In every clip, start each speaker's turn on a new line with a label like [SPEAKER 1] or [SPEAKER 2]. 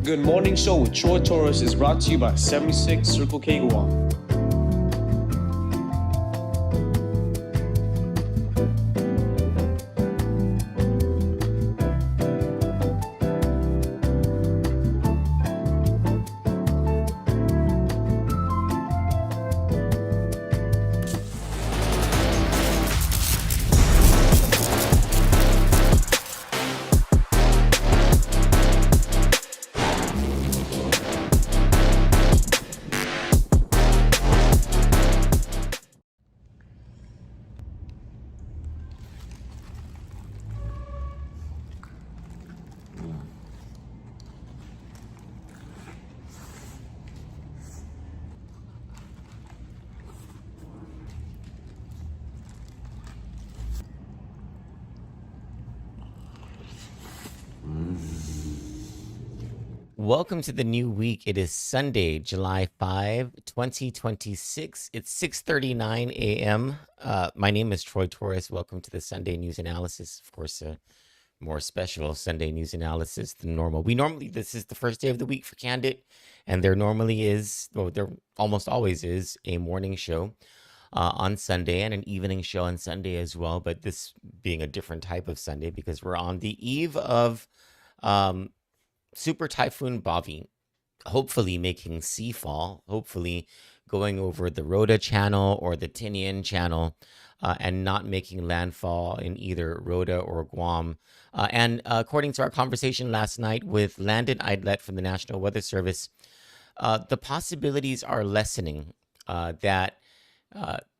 [SPEAKER 1] Good Morning Show with Troy Torres is brought to you by 76 Circle K Guam.
[SPEAKER 2] Welcome to the new week. It is Sunday, July 5, 2026. It's 6:39 a.m. My name is Troy Torres. Welcome to the Sunday News Analysis. Of course, a more special Sunday News Analysis than normal. This is the first day of the week for Kandit, and there almost always is a morning show on Sunday and an evening show on Sunday as well, but this being a different type of Sunday because we're on the eve of Super Typhoon Bavi, hopefully making seafall, hopefully going over the Rota channel or the Tinian channel and not making landfall in either Rota or Guam. And according to our conversation last night with Landon Aydlett from the National Weather Service, the possibilities are lessening that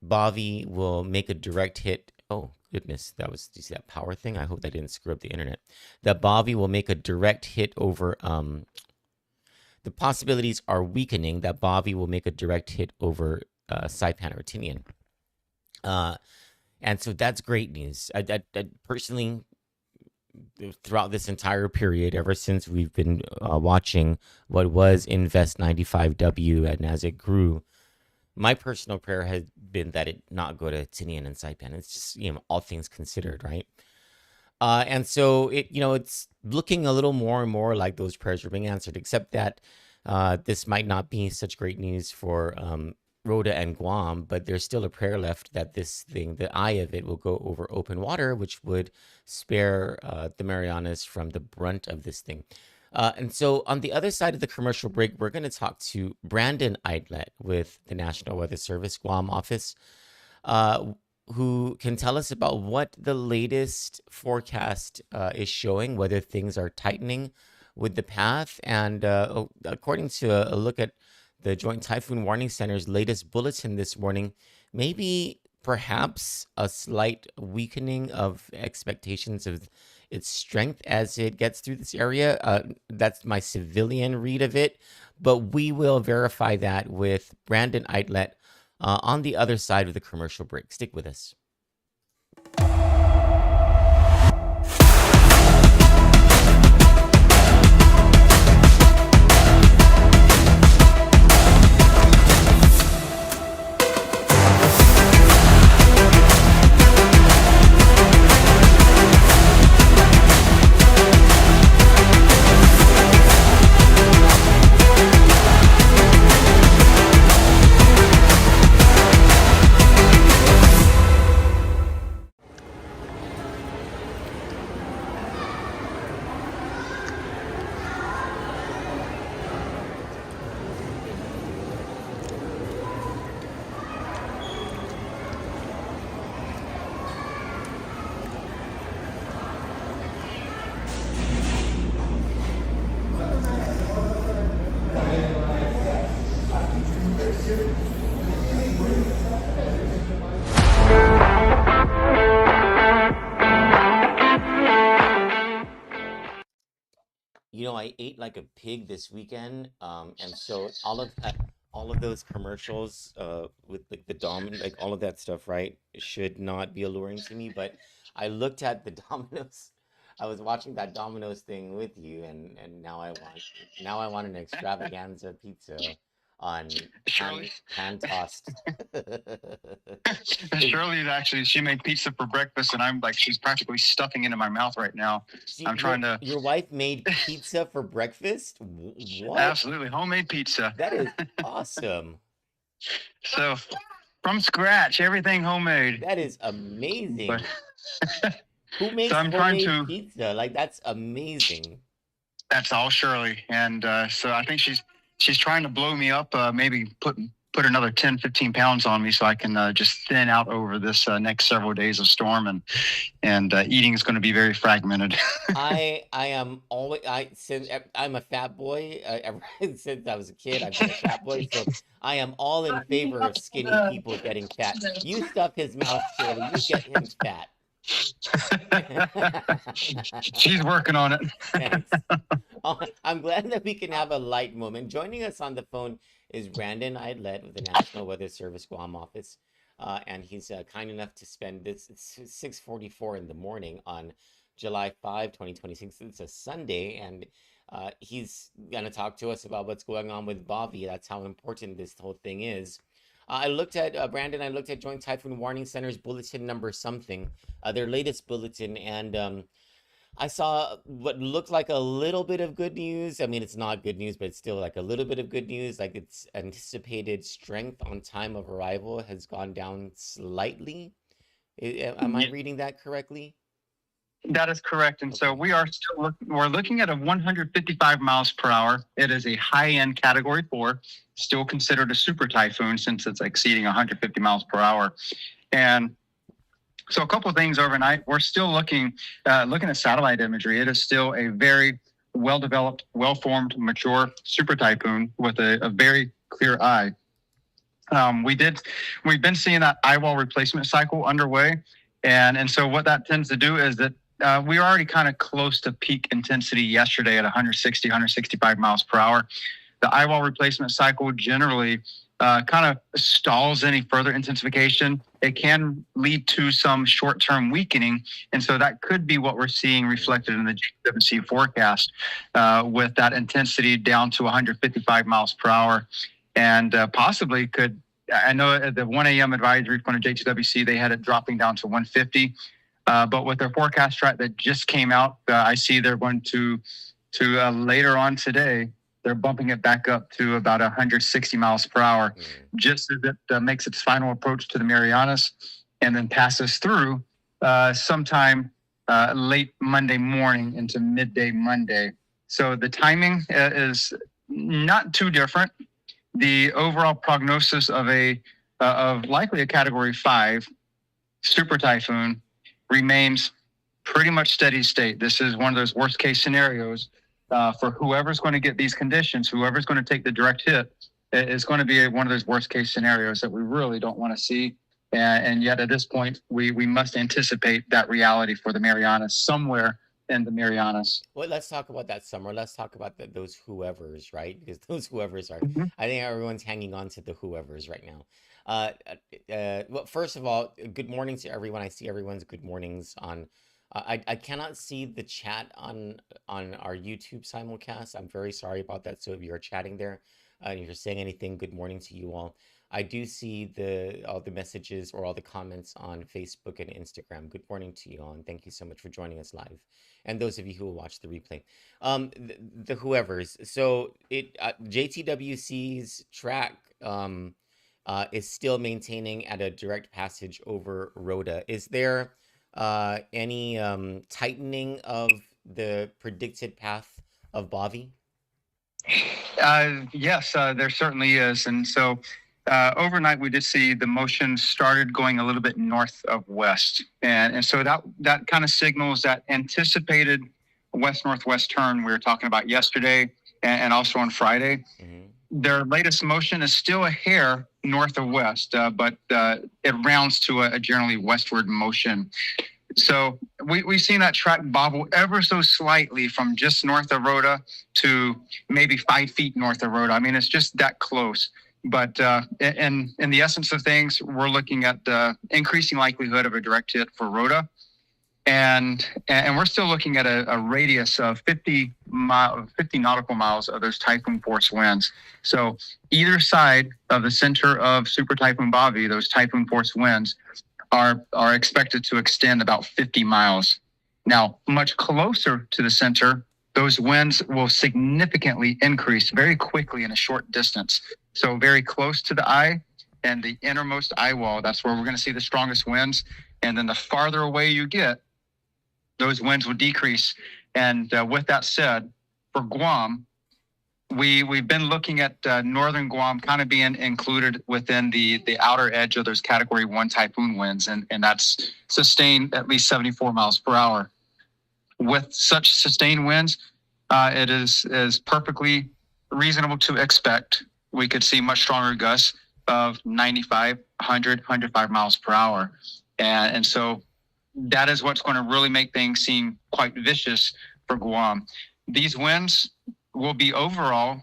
[SPEAKER 2] Bavi will make a direct hit. Oh, goodness, do you see that power thing? I hope that didn't screw up the internet. That Bavi will make a direct hit over, the possibilities are weakening that Bavi will make a direct hit over Saipan or Tinian. And so that's great news. I personally, throughout this entire period, ever since we've been watching what was Invest 95W and as it grew, my personal prayer has been that it not go to Tinian and Saipan. It's just, all things considered, right? And so it's looking a little more and more like those prayers are being answered, except that this might not be such great news for Rota and Guam, but there's still a prayer left that the eye of it will go over open water, which would spare the Marianas from the brunt of this thing. And so on the other side of the commercial break, we're going to talk to Brandon Aydlett with the National Weather Service Guam office, who can tell us about what the latest forecast is showing, whether things are tightening with the path. And according to a look at the Joint Typhoon Warning Center's latest bulletin this morning, maybe perhaps a slight weakening of expectations of its strength as it gets through this area. That's my civilian read of it, but we will verify that with Brandon Aydlett on the other side of the commercial break. Stick with us. I ate like a pig this weekend, and so all of those commercials with like the like all of that stuff, right, should not be alluring to me. But I looked at the Domino's. I was watching that Domino's thing with you, and now I want an extravaganza pizza on
[SPEAKER 3] Shirley.
[SPEAKER 2] hand tossed.
[SPEAKER 3] Shirley is actually, she made pizza for breakfast, and I'm like, she's practically stuffing into my mouth right now. I'm trying to.
[SPEAKER 2] Your wife made pizza for breakfast? What?
[SPEAKER 3] Absolutely, homemade pizza.
[SPEAKER 2] That is awesome.
[SPEAKER 3] So, from scratch, everything homemade.
[SPEAKER 2] That is amazing.
[SPEAKER 3] But,
[SPEAKER 2] Who makes
[SPEAKER 3] so I'm trying
[SPEAKER 2] homemade
[SPEAKER 3] to.
[SPEAKER 2] pizza? Like, that's amazing.
[SPEAKER 3] That's all Shirley, and so I think she's trying to blow me up. Maybe put another 10, 15 pounds on me so I can just thin out over this next several days of storm, and eating is going to be very fragmented.
[SPEAKER 2] I am always since I'm a fat boy. Ever since I was a kid, I've been a fat boy. So I am all in favor of skinny people getting fat. You stuff his mouth, Shirley. You get him fat.
[SPEAKER 3] She's working on it.
[SPEAKER 2] Thanks. I'm glad that we can have a light moment. Joining us on the phone is Brandon Aydlett with the National Weather Service Guam office, and he's kind enough to spend this. It's 6:44 in the morning on July 5, 2026. It's a Sunday, and he's going to talk to us about what's going on with Bavi. That's how important this whole thing is. I looked at Brandon. I looked at Joint Typhoon Warning Center's bulletin number something, their latest bulletin, and I saw what looked like a little bit of good news. I mean, it's not good news, but it's still like a little bit of good news. Like its anticipated strength on time of arrival has gone down slightly. Am I reading that correctly?
[SPEAKER 3] That is correct. And so we are still we're looking at a 155 miles per hour. It is a high-end Category 4, still considered a super typhoon since it's exceeding 150 miles per hour. And so a couple of things overnight. We're still looking at satellite imagery. It is still a very well-developed, well-formed, mature super typhoon with a very clear eye. We've been seeing that eye wall replacement cycle underway. And so what that tends to do is that we were already kind of close to peak intensity yesterday at 160, 165 miles per hour. The eye wall replacement cycle generally kind of stalls any further intensification. It can lead to some short-term weakening. And so that could be what we're seeing reflected in the GWC forecast with that intensity down to 155 miles per hour. And possibly I know at the 1 a.m. advisory from the JTWC, they had it dropping down to 150. But with their forecast track that just came out, I see they're going to later on today, they're bumping it back up to about 160 miles per hour, just as it makes its final approach to the Marianas and then passes through sometime late Monday morning into midday Monday. So the timing is not too different. The overall prognosis of likely a Category 5 super typhoon remains pretty much steady state. This is one of those worst case scenarios for whoever's going to get these conditions, whoever's going to take the direct hit, is going to be one of those worst case scenarios that we really don't want to see. And yet at this point, we must anticipate that reality for the Marianas, somewhere in the Marianas.
[SPEAKER 2] Well, let's talk about that summer. Let's talk about those whoever's, right? Because those whoever's are, I think everyone's hanging on to the whoever's right now. Well, first of all, good morning to everyone. I see everyone's good mornings on. I cannot see the chat on our YouTube simulcast. I'm very sorry about that. So if you are chatting there, and if you're saying anything, good morning to you all. I do see all the messages or all the comments on Facebook and Instagram. Good morning to you all, and thank you so much for joining us live. And those of you who will watch the replay, the whoever's. So JTWC's track is still maintaining at a direct passage over Rhoda. Is there any tightening of the predicted path of Bavi?
[SPEAKER 3] Yes, there certainly is. And so overnight, we did see the motion started going a little bit north of west. And so that kind of signals that anticipated west-northwest turn we were talking about yesterday and also on Friday. Mm-hmm. Their latest motion is still a hair north of west, but it rounds to a generally westward motion. So we've seen that track bobble ever so slightly from just north of Rhoda to maybe 5 feet north of Rhoda. I mean, it's just that close. But in the essence of things, we're looking at the increasing likelihood of a direct hit for Rhoda. and we're still looking at a radius of 50 nautical miles of those typhoon force winds. So either side of the center of Super Typhoon Bavi, those typhoon force winds are expected to extend about 50 miles. Now, much closer to the center, those winds will significantly increase very quickly in a short distance. So very close to the eye and the innermost eye wall, that's where we're going to see the strongest winds. And then the farther away you get, those winds will decrease. And with that said, for Guam, we've been looking at northern Guam kind of being included within the outer edge of those Category 1 typhoon winds, and that's sustained at least 74 miles per hour. With such sustained winds, it is perfectly reasonable to expect we could see much stronger gusts of 95, 100, 105 miles per hour. And so that is what's going to really make things seem quite vicious for Guam. These winds will be overall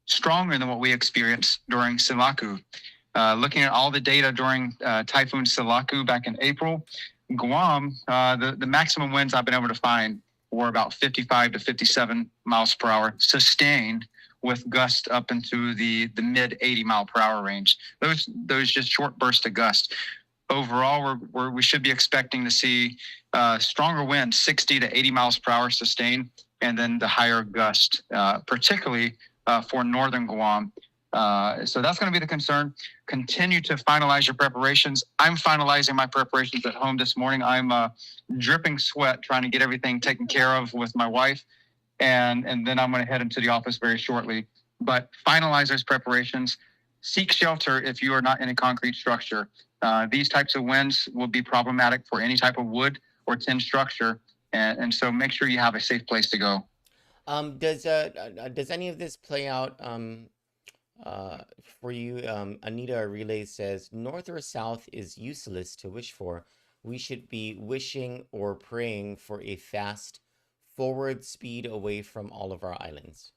[SPEAKER 3] stronger than what we experienced during Silaku. Looking at all the data during Typhoon Silaku back in April, Guam, the maximum winds I've been able to find were about 55 to 57 miles per hour, sustained with gusts up into the mid 80 mile per hour range. Those just short bursts of gust. Overall, we should be expecting to see stronger winds, 60 to 80 miles per hour sustained, and then the higher gust, particularly for northern Guam. So that's going to be the concern. Continue to finalize your preparations. I'm finalizing my preparations at home this morning. I'm dripping sweat trying to get everything taken care of with my wife. And then I'm going to head into the office very shortly. But finalize those preparations. Seek shelter if you are not in a concrete structure. These types of winds will be problematic for any type of wood or tin structure. And so make sure you have a safe place to go.
[SPEAKER 2] Does any of this play out for you? Anita Relay says, North or South is useless to wish for. We should be wishing or praying for a fast forward speed away from all of our islands.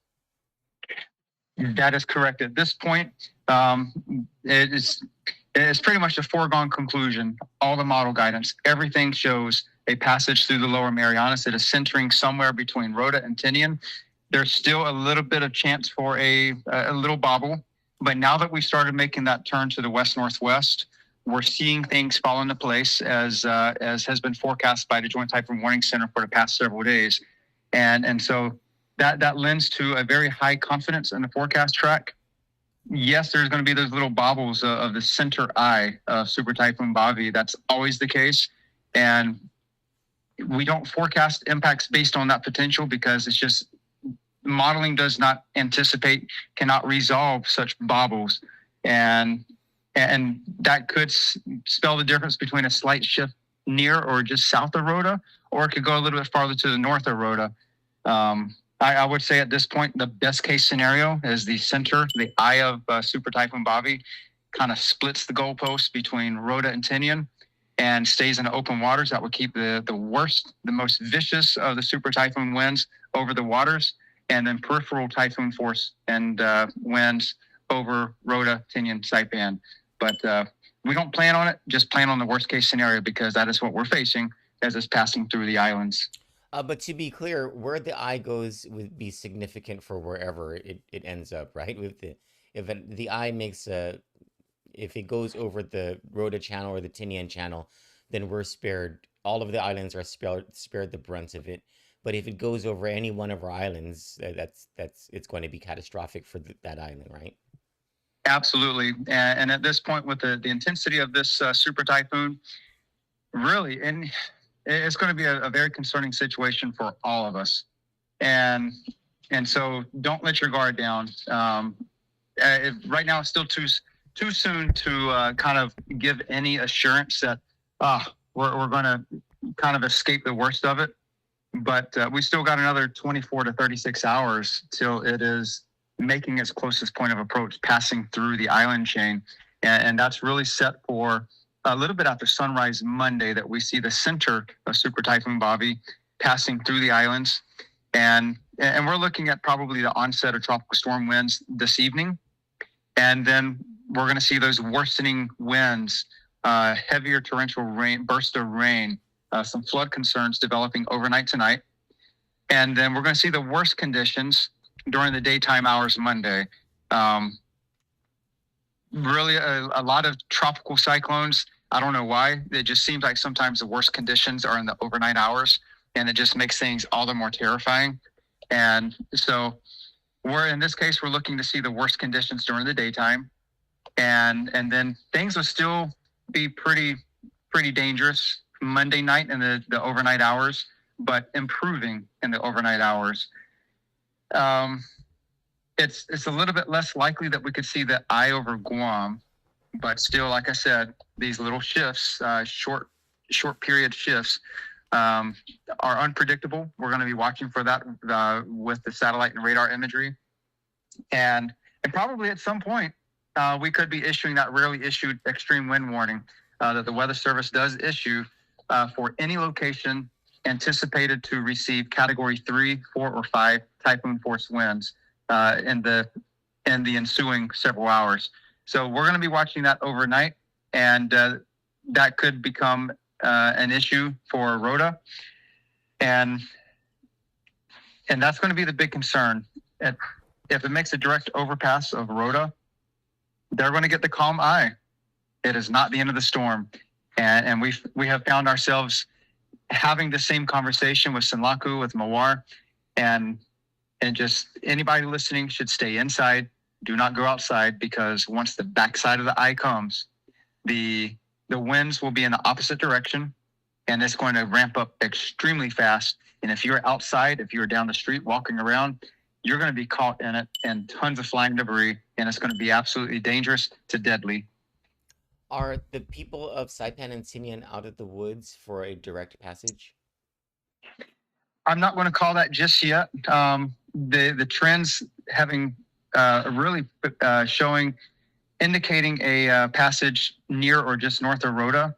[SPEAKER 3] That is correct. At this point, it's pretty much a foregone conclusion. All the model guidance, everything shows a passage through the lower Marianas that is centering somewhere between Rota and Tinian. There's still a little bit of chance for a little bobble, but now that we started making that turn to the west-northwest, we're seeing things fall into place as has been forecast by the Joint Typhoon Warning Center for the past several days. And so that lends to a very high confidence in the forecast track. Yes, there's going to be those little bobbles of the center eye of Super Typhoon Bavi. That's always the case. And we don't forecast impacts based on that potential because it's just modeling does not anticipate, cannot resolve such bobbles. And that could spell the difference between a slight shift near or just south of Rota, or it could go a little bit farther to the north of Rota. I would say at this point, the best case scenario is the center, the eye of Super Typhoon Bavi kind of splits the goalposts between Rota and Tinian and stays in open waters. That would keep the worst, the most vicious of the super typhoon winds over the waters, and then peripheral typhoon force and winds over Rota, Tinian, Saipan. But we don't plan on it, just plan on the worst case scenario because that is what we're facing as it's passing through the islands.
[SPEAKER 2] But to be clear, where the eye goes would be significant for wherever it ends up, right? If the eye makes if it goes over the Rota Channel or the Tinian Channel, then we're spared. All of the islands are spared the brunt of it. But if it goes over any one of our islands, it's going to be catastrophic for that island, right?
[SPEAKER 3] Absolutely. And at this point, with the intensity of this super typhoon, really, and it's going to be a very concerning situation for all of us. And so don't let your guard down. Right now, it's still too soon to kind of give any assurance that we're going to kind of escape the worst of it. But we still got another 24 to 36 hours till it is making its closest point of approach, passing through the island chain. And that's really set for a little bit after sunrise Monday that we see the center of Super Typhoon Bavi passing through the islands. And we're looking at probably the onset of tropical storm winds this evening. And then we're going to see those worsening winds, heavier torrential rain, burst of rain some flood concerns developing overnight tonight. And then we're going to see the worst conditions during the daytime hours Monday. Really a lot of tropical cyclones. I don't know why. It just seems like sometimes the worst conditions are in the overnight hours, and it just makes things all the more terrifying. And so in this case, we're looking to see the worst conditions during the daytime. And then things will still be pretty dangerous Monday night in the overnight hours, but improving in the overnight hours. It's a little bit less likely that we could see the eye over Guam, but still, like I said, these little shifts, short period shifts, are unpredictable. We're going to be watching for that with the satellite and radar imagery, and probably at some point we could be issuing that rarely issued extreme wind warning that the Weather Service does issue for any location anticipated to receive Category 3, 4, or 5 typhoon force winds in the ensuing several hours. So we're going to be watching that overnight, and that could become an issue for Rhoda, and that's going to be the big concern. If it makes a direct overpass of Rhoda, they're going to get the calm eye. It is not the end of the storm, and we have found ourselves having the same conversation with Senlaku, with Mawar, and just anybody listening should stay inside. Do not go outside, because once the backside of the eye comes, the winds will be in the opposite direction, and it's going to ramp up extremely fast. And if you're outside, if you're down the street walking around, you're going to be caught in it, and tons of flying debris, and it's going to be absolutely dangerous to deadly.
[SPEAKER 2] Are the people of Saipan and Tinian out of the woods for a direct passage?
[SPEAKER 3] I'm not going to call that just yet. The trends having really indicating a passage near or just north of Rhoda.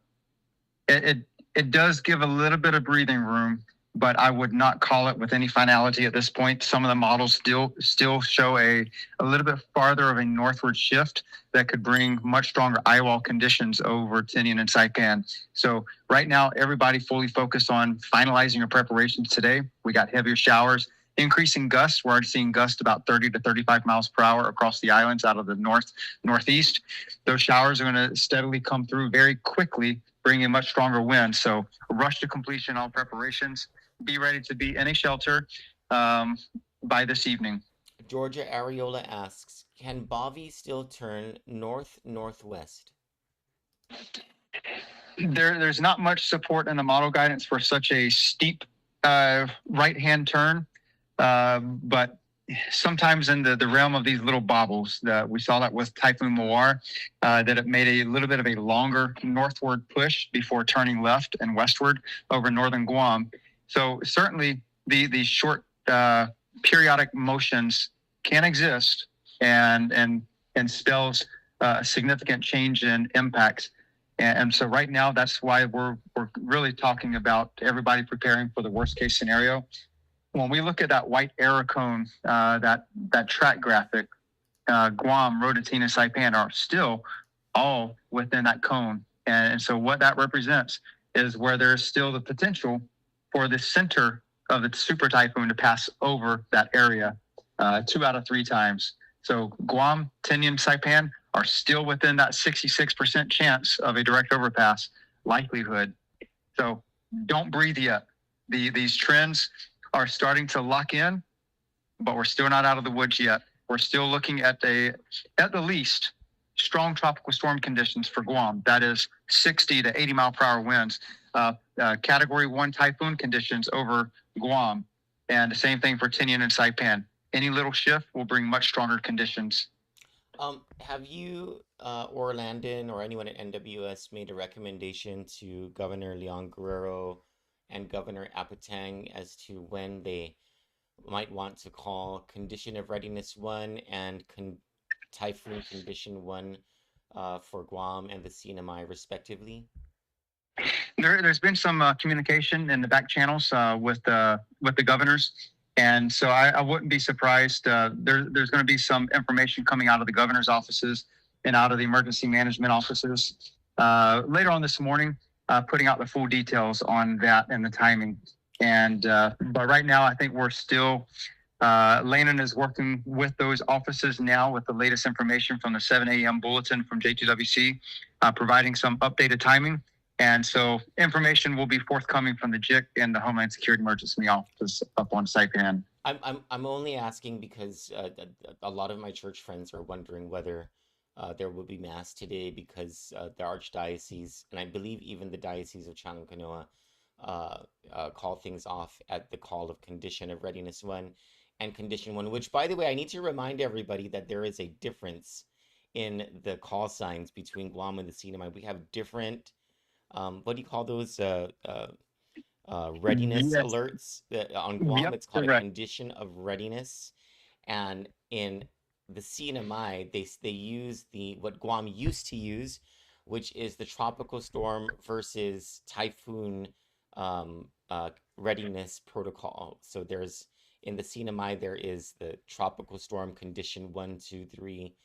[SPEAKER 3] It does give a little bit of breathing room, but I would not call it with any finality at this point. Some of the models still show a little bit farther of a northward shift that could bring much stronger eye wall conditions over Tinian and Saipan. So right now, everybody fully focused on finalizing your preparations today. We got heavier showers, increasing gusts. We're already seeing gusts about 30 to 35 miles per hour across the islands out of the northeast. Those showers are going to steadily come through very quickly, bringing much stronger wind. So rush to completion all preparations. Be ready to be in a shelter by this evening.
[SPEAKER 2] Georgia Areola asks, can Bavi still turn north-northwest?
[SPEAKER 3] There's not much support in the model guidance for such a steep right-hand turn, but sometimes in the realm of these little bobbles, we saw that with Typhoon Mawar, that it made a little bit of a longer northward push before turning left and westward over northern Guam. So certainly these short periodic motions can exist and spells a significant change in impacts. And so right now, that's why we're really talking about everybody preparing for the worst case scenario. When we look at that white arrow cone, that track graphic, Guam, Rhoda, Tina, Saipan are still all within that cone. And so what that represents is where there's still the potential for the center of the super typhoon to pass over that area 2 out of 3 times. So Guam, Tinian, Saipan are still within that 66% chance of a direct overpass likelihood. So don't breathe yet. These trends are starting to lock in, but we're still not out of the woods yet. We're still looking at the least strong tropical storm conditions for Guam. That is 60 to 80 mile per hour winds. Category 1 typhoon conditions over Guam. And the same thing for Tinian and Saipan. Any little shift will bring much stronger conditions.
[SPEAKER 2] Have you or Landon or anyone at NWS made a recommendation to Governor Leon Guerrero and Governor Apatang as to when they might want to call Condition of Readiness 1 and Typhoon Condition 1 for Guam and the CNMI respectively?
[SPEAKER 3] There's been some communication in the back channels with the governors. And so I wouldn't be surprised. There's going to be some information coming out of the governor's offices and out of the emergency management offices later on this morning. putting out the full details on that and the timing. And but right now, I think we're still. Landon is working with those offices now with the latest information from the 7 a.m. bulletin from J2WC, providing some updated timing. And so information will be forthcoming from the JIC and the Homeland Security Emergency Office up on Saipan.
[SPEAKER 2] I'm only asking because a lot of my church friends are wondering whether there will be mass today because the archdiocese and I believe even the diocese of Chalon-Canoa call things off at the call of Condition of Readiness 1 and Condition 1, which, by the way, I need to remind everybody that there is a difference in the call signs between Guam and the Sinai. We have different, what do you call those? Readiness
[SPEAKER 3] Yes.
[SPEAKER 2] alerts. On Guam,
[SPEAKER 3] Yep,
[SPEAKER 2] it's called a
[SPEAKER 3] correct.
[SPEAKER 2] condition of readiness, and in the CNMI, they use what Guam used to use, which is the tropical storm versus typhoon readiness protocol. So there's in the CNMI there is the tropical storm condition 1, 2, 3.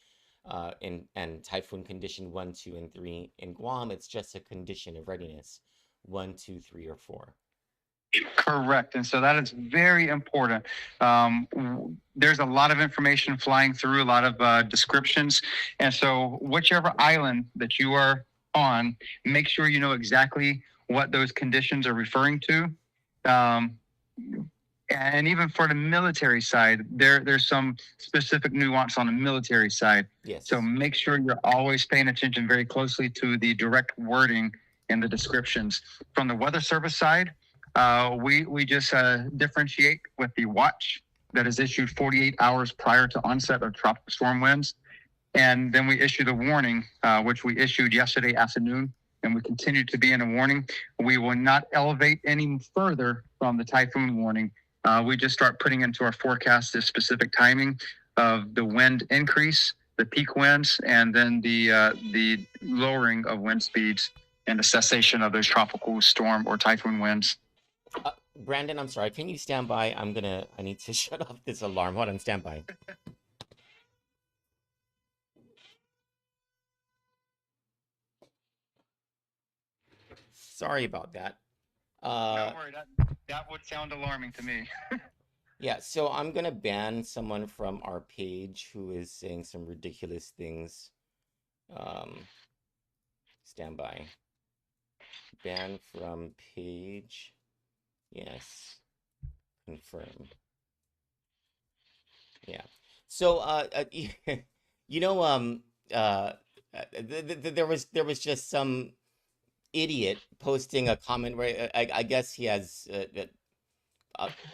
[SPEAKER 2] And typhoon condition 1, 2, and 3. In Guam, it's just a condition of readiness 1, 2, 3, or 4.
[SPEAKER 3] Correct. And so that is very important. There's a lot of information flying through, a lot of descriptions. And so whichever island that you are on, make sure you know exactly what those conditions are referring to. And even for the military side, there's some specific nuance on the military side.
[SPEAKER 2] Yes.
[SPEAKER 3] So make sure you're always paying attention very closely to the direct wording and the descriptions. From the Weather Service side, we just differentiate with the watch that is issued 48 hours prior to onset of tropical storm winds. And then we issue the warning, which we issued yesterday afternoon, and we continue to be in a warning. We will not elevate any further from the typhoon warning. We just start putting into our forecast the specific timing of the wind increase, the peak winds, and then the lowering of wind speeds and the cessation of those tropical storm or typhoon winds.
[SPEAKER 2] Brandon, I'm sorry. Can you stand by? I need to shut off this alarm. Hold on, stand by. Sorry about that.
[SPEAKER 3] Don't worry, that would sound alarming to me.
[SPEAKER 2] Yeah, so I'm gonna ban someone from our page who is saying some ridiculous things. Stand by. Ban from page. Yes. Confirm. Yeah. So, you know, there was just some idiot posting a comment where I guess he has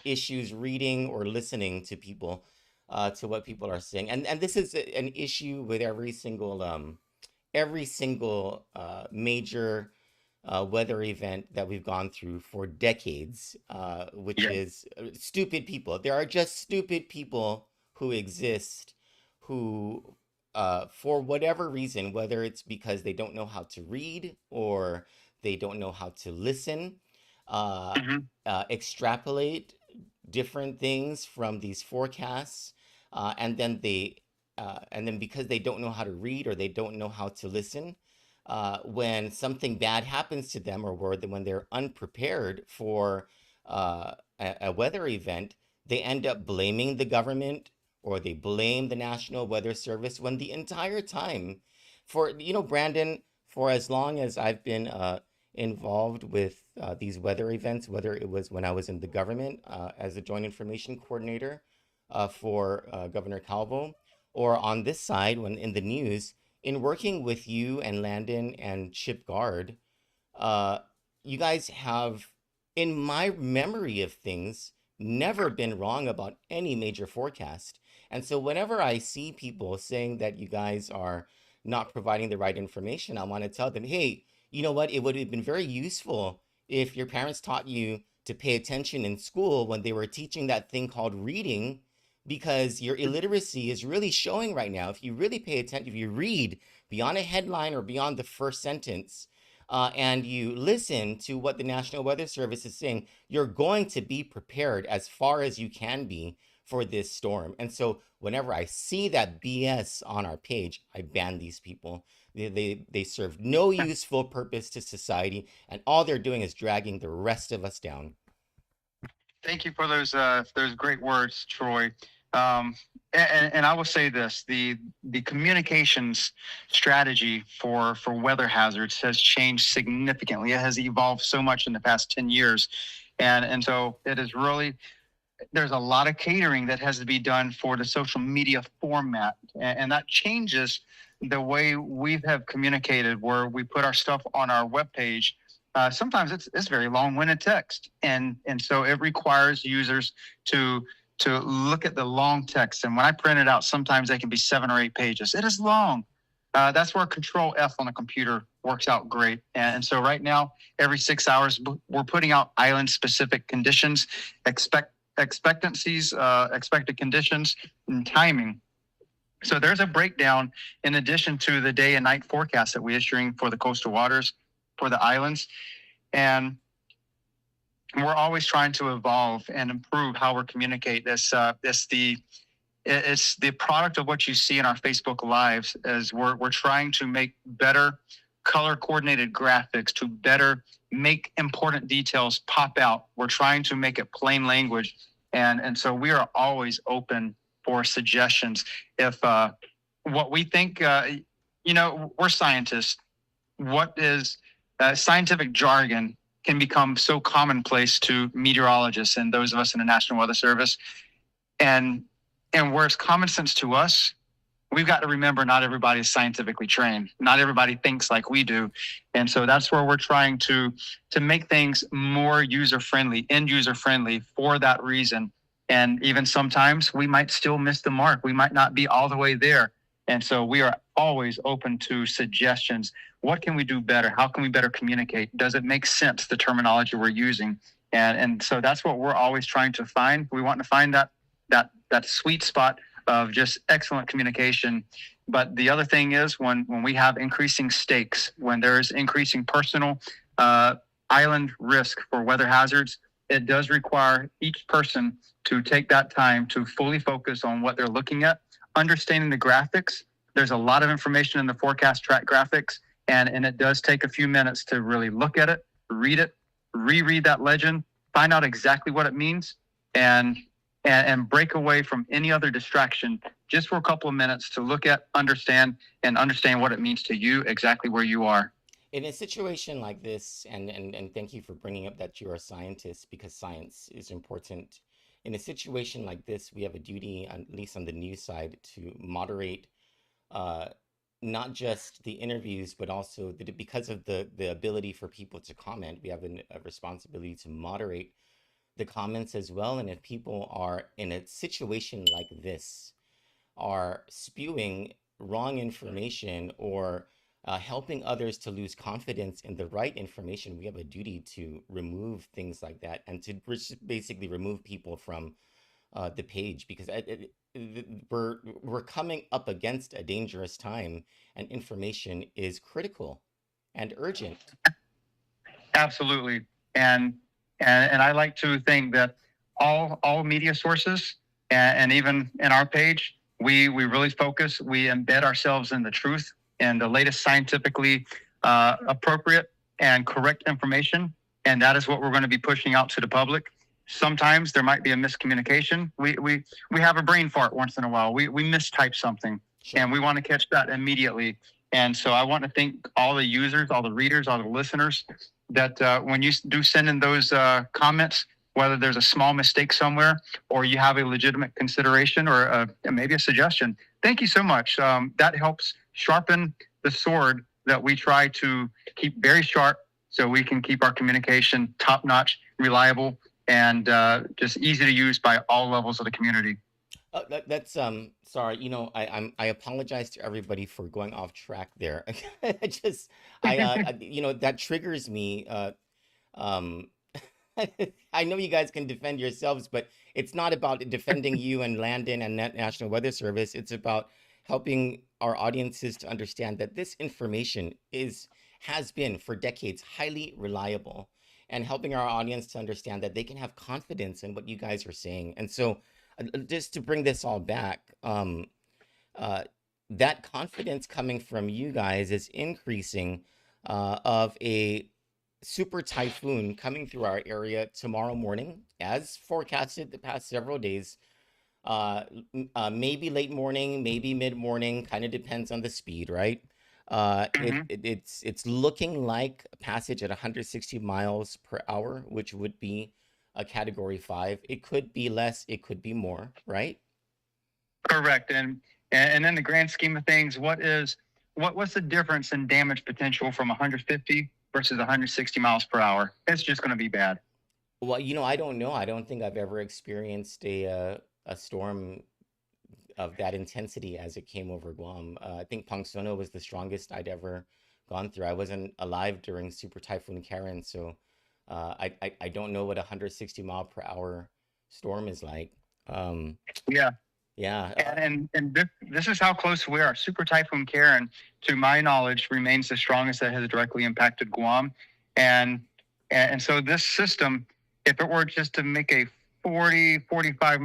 [SPEAKER 2] issues reading or listening to people, to what people are saying, and this is an issue with every single major weather event that we've gone through for decades, which is stupid people. There are just stupid people who exist who, for whatever reason, whether it's because they don't know how to read or they don't know how to listen, extrapolate different things from these forecasts, and then because they don't know how to read or they don't know how to listen, when something bad happens to them or when they're unprepared for a weather event, they end up blaming the government or they blame the National Weather Service when the entire time, Brandon, for as long as I've been involved with these weather events, whether it was when I was in the government as a Joint Information Coordinator for Governor Calvo, or on this side when in the news, in working with you and Landon and Chip Guard, you guys have, in my memory of things, never been wrong about any major forecast. And so whenever I see people saying that you guys are not providing the right information, I want to tell them, hey, you know what? It would have been very useful if your parents taught you to pay attention in school when they were teaching that thing called reading, because your illiteracy is really showing right now. If you really pay attention, if you read beyond a headline or beyond the first sentence, and you listen to what the National Weather Service is saying, you're going to be prepared as far as you can be for this storm. And so whenever I see that BS on our page, I ban these people. They serve no useful purpose to society, and all they're doing is dragging the rest of us down.
[SPEAKER 3] Thank you for those great words, Troy. And I will say this: the communications strategy for weather hazards has changed significantly. It has evolved so much in the past 10 years, and so it is really, there's a lot of catering that has to be done for the social media format, and that changes the way we have communicated, where we put our stuff on our webpage. Sometimes it's very long-winded text, and so it requires users to look at the long text. And when I print it out, sometimes they can be 7 or 8 pages. It is long. That's where Control F on a computer works out great. And so right now, every 6 hours, we're putting out island-specific conditions, expectancies, expected conditions, and timing. So there's a breakdown in addition to the day and night forecast that we're issuing for the coastal waters, for the islands. And we're always trying to evolve and improve how we communicate this. It's the product of what you see in our Facebook Lives, as we're trying to make better color coordinated graphics to better make important details pop out. We're trying to make it plain language. And so we are always open for suggestions. If what we think, we're scientists. What is scientific jargon can become so commonplace to meteorologists and those of us in the National Weather Service. And whereas common sense to us, we've got to remember not everybody is scientifically trained. Not everybody thinks like we do. And so that's where we're trying to make things more user-friendly, end-user-friendly for that reason. And even sometimes we might still miss the mark. We might not be all the way there. And so we are always open to suggestions. What can we do better? How can we better communicate? Does it make sense, the terminology we're using? And so that's what we're always trying to find. We want to find that sweet spot of just excellent communication. But the other thing is when we have increasing stakes, when there's increasing personal island risk for weather hazards, it does require each person to take that time to fully focus on what they're looking at, understanding the graphics. There's a lot of information in the forecast track graphics, and it does take a few minutes to really look at it, read it, reread that legend, find out exactly what it means, and break away from any other distraction just for a couple of minutes to look at, understand what it means to you, exactly where you are.
[SPEAKER 2] In a situation like this, and thank you for bringing up that you're a scientist, because science is important. In a situation like this, we have a duty, at least on the news side, to moderate not just the interviews, but also because of the ability for people to comment, we have a responsibility to moderate the comments as well. And if people are in a situation like this, are spewing wrong information or helping others to lose confidence in the right information, we have a duty to remove things like that and to basically remove people from the page, because we're coming up against a dangerous time, and information is critical and urgent.
[SPEAKER 3] Absolutely. And I like to think that all media sources, and even in our page, we really focus, we embed ourselves in the truth and the latest scientifically appropriate and correct information. And that is what we're going to be pushing out to the public. Sometimes there might be a miscommunication. We have a brain fart once in a while. We mistype something, sure, and we want to catch that immediately. And so I want to thank all the users, all the readers, all the listeners that when you do send in those comments, whether there's a small mistake somewhere or you have a legitimate consideration or maybe a suggestion, thank you so much. That helps sharpen the sword that we try to keep very sharp so we can keep our communication top-notch, reliable, and just easy to use by all levels of the community.
[SPEAKER 2] That's sorry, I apologize to everybody for going off track there. That triggers me. I know you guys can defend yourselves, but it's not about defending you and Landon and National Weather Service. It's about helping our audiences to understand that this information has been for decades highly reliable, and helping our audience to understand that they can have confidence in what you guys are saying. And so Just to bring this all back, uh, that confidence coming from you guys is increasing of a super typhoon coming through our area tomorrow morning, as forecasted the past several days. Maybe late morning, maybe mid morning, kind of depends on the speed, right?
[SPEAKER 3] Hmm.
[SPEAKER 2] It's looking like a passage at 160 miles per hour, which would be a category 5. It could be less, it could be more, right?
[SPEAKER 3] Correct. And in the grand scheme of things, what's the difference in damage potential from 150 versus 160 miles per hour? It's just going to be bad.
[SPEAKER 2] Well, I don't know. I don't think I've ever experienced a storm of that intensity as it came over Guam. I think Pongsono was the strongest I'd ever gone through. I wasn't alive during Super Typhoon Karen, so I don't know what a 160 mile per hour storm is like. Um,
[SPEAKER 3] Yeah.
[SPEAKER 2] yeah,
[SPEAKER 3] And this is how close we are. Super Typhoon Karen, to my knowledge, remains the strongest that has directly impacted Guam. And and so this system, if it were just to make a 45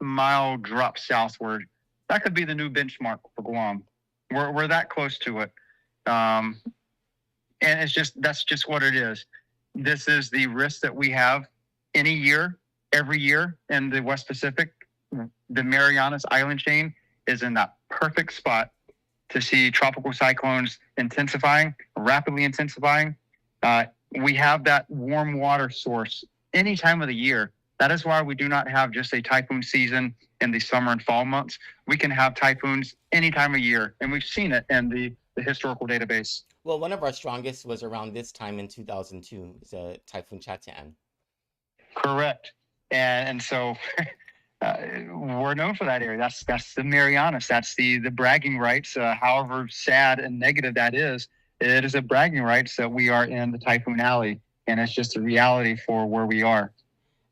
[SPEAKER 3] mile drop southward, that could be the new benchmark for Guam. We're that close to it. Um, and that's just what it is. This is the risk that we have any year, every year in the West Pacific. The Marianas island chain is in that perfect spot to see tropical cyclones intensifying, rapidly intensifying. Uh, we have that warm water source any time of the year. That is why we do not have just a typhoon season in the summer and fall months. We can have typhoons any time of year, and we've seen it in the historical database.
[SPEAKER 2] well, one of our strongest was around this time in 2002. It's a Typhoon Chatan.
[SPEAKER 3] Correct. And so uh, we're known for that area. That's the Marianas. That's the bragging rights. However sad and negative that is, it is a bragging rights that we are in the Typhoon Alley, and it's just a reality for where we are.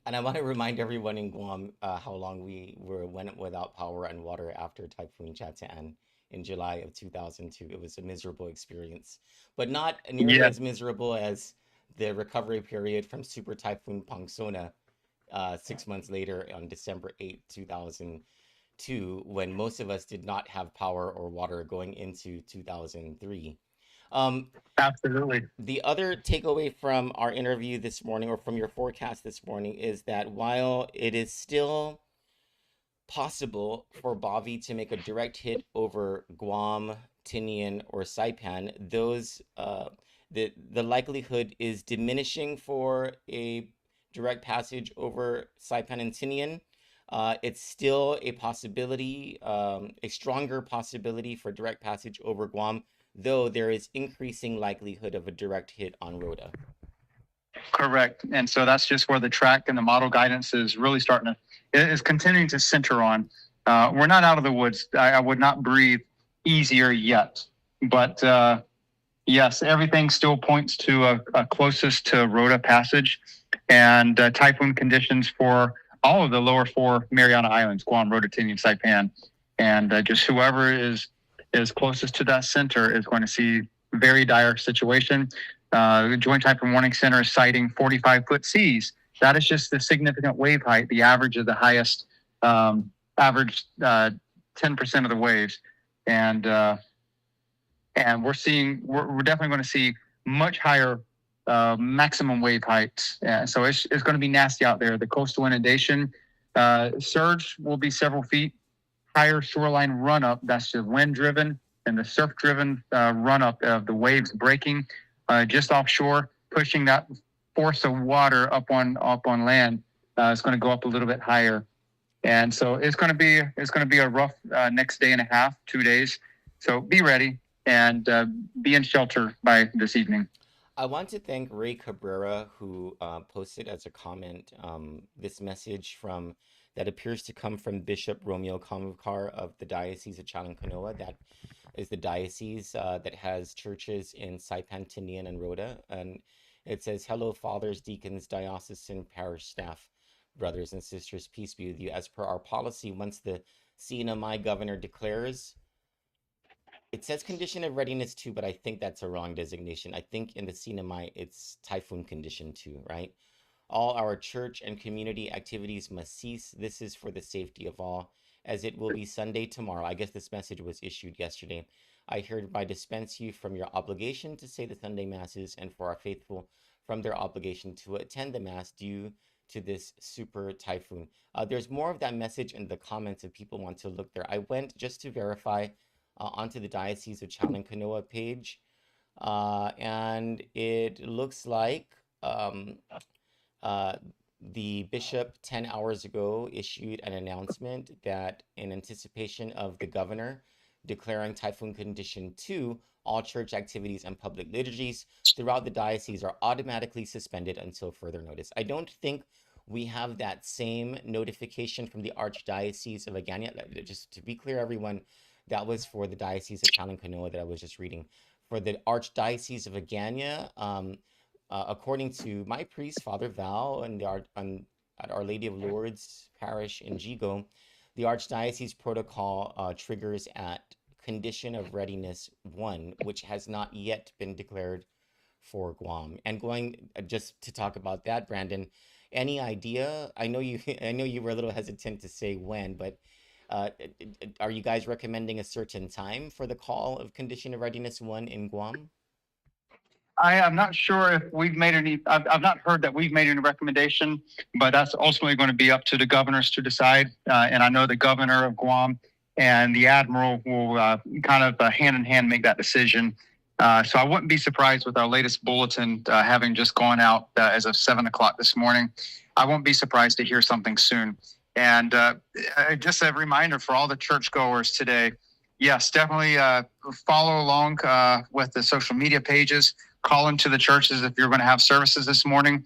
[SPEAKER 2] And I want to remind everyone in Guam how long we went without power and water after Typhoon Chatan in July of 2002. It was a miserable experience, but not nearly
[SPEAKER 3] Yeah,
[SPEAKER 2] as miserable as the recovery period from Super Typhoon Pongsona 6 months later on December 8th, 2002, when most of us did not have power or water going into 2003. Um,
[SPEAKER 3] absolutely.
[SPEAKER 2] the other takeaway from our interview this morning, or from your forecast this morning, is that while it is still possible for Bavi to make a direct hit over Guam, Tinian, or Saipan, the likelihood is diminishing for a direct passage over Saipan and Tinian. It's still a possibility, a stronger possibility for direct passage over Guam, though there is increasing likelihood of a direct hit on Rhoda.
[SPEAKER 3] Correct. And so that's just where the track and the model guidance is really starting to, is continuing to center on. We're not out of the woods. I would not breathe easier yet. But yes, everything still points to a closest to Rhoda passage and typhoon conditions for all of the lower four Mariana Islands, Guam, Rhoda, Tinian, Saipan. And just whoever is closest to that center is going to see very dire situation. The Joint Typhoon Warning Center is citing 45-foot seas. That is just the significant wave height, the average of the highest, average 10% of the waves. And we're definitely going to see much higher maximum wave heights. So it's going to be nasty out there. The coastal inundation surge will be several feet. Higher shoreline run up, that's the wind driven and the surf driven run up of the waves breaking just offshore, pushing that force of water up on land. It's going to go up a little bit higher. And so it's going to be a rough next day and a half, 2 days. So be ready and be in shelter by this evening.
[SPEAKER 2] I want to thank Ray Cabrera, who posted as a comment this message from that appears to come from Bishop Romeo Kamukar of the Diocese of Chalankanoa. That is the diocese that has churches in Saipan, Tinian, and Rhoda. And it says, "Hello, fathers, deacons, diocesan parish staff, brothers and sisters, peace be with you. As per our policy, once the CNMI governor declares," it says condition of readiness 2, but I think that's a wrong designation. I think in the CNMI it's typhoon condition 2, right? All our church and community activities must cease. This is for the safety of all, as it will be Sunday tomorrow. I guess this message was issued yesterday. I hereby dispense you from your obligation to say the Sunday masses, and for our faithful from their obligation to attend the mass due to this super typhoon. There's more of that message in the comments if people want to look there. I went just to verify onto the Diocese of Chalon-Kanoa page, and it looks like the bishop 10 hours ago issued an announcement that in anticipation of the governor declaring Typhoon Condition 2, all church activities and public liturgies throughout the diocese are automatically suspended until further notice. I don't think we have that same notification from the Archdiocese of Agana. Just to be clear, everyone, that was for the Diocese of Chalon-Kanoa that I was just reading. For the Archdiocese of Agana, according to my priest, Father Val, and at Our Lady of Lourdes Parish in Jigo, the Archdiocese protocol triggers at Condition of Readiness 1, which has not yet been declared for Guam. And going just to talk about that, Brandon, any idea? I know you were a little hesitant to say when, but are you guys recommending a certain time for the call of Condition of Readiness 1 in Guam?
[SPEAKER 3] I am not sure if we've made any, I've not heard that we've made any recommendation, but that's ultimately going to be up to the governors to decide. And I know the governor of Guam and the admiral will kind of hand in hand make that decision. So I wouldn't be surprised with our latest bulletin having just gone out as of 7 o'clock this morning. I won't be surprised to hear something soon. And just a reminder for all the churchgoers today, yes, definitely follow along with the social media pages. Call into the churches if you're going to have services this morning.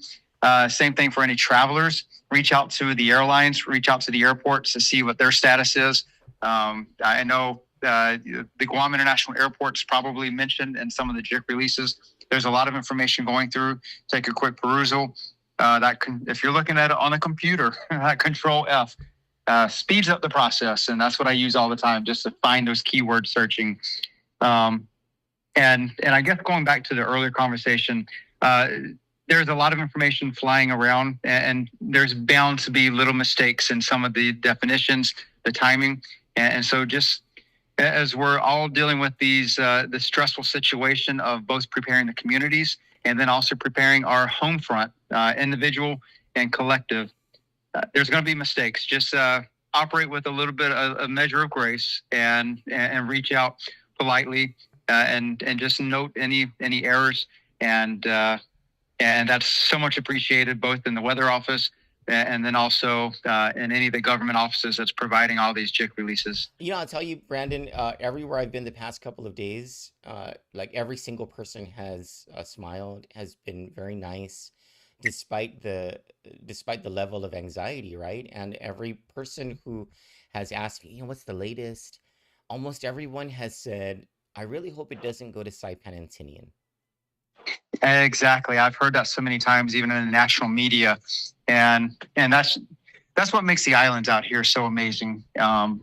[SPEAKER 3] Same thing for any travelers. Reach out to the airlines, reach out to the airports to see what their status is. I know the Guam International Airport is probably mentioned in some of the JIC releases. There's a lot of information going through. Take a quick perusal. If you're looking at it on a computer, that Control F speeds up the process, and that's what I use all the time, just to find those keyword searching. And I guess going back to the earlier conversation, there's a lot of information flying around, and there's bound to be little mistakes in some of the definitions, the timing. And so just as we're all dealing with the stressful situation of both preparing the communities and then also preparing our home front, individual and collective, there's going to be mistakes. Just operate with a little bit of a measure of grace and reach out politely. And just note any errors, and that's so much appreciated both in the weather office and then also in any of the government offices that's providing all these JIC releases.
[SPEAKER 2] You know, I'll tell you, Brandon, everywhere I've been the past couple of days, like every single person has smiled, has been very nice, despite the level of anxiety, right? And every person who has asked me, what's the latest? Almost everyone has said, I really hope it doesn't go to Saipan and Tinian.
[SPEAKER 3] Exactly. I've heard that so many times, even in the national media. And that's what makes the islands out here so amazing.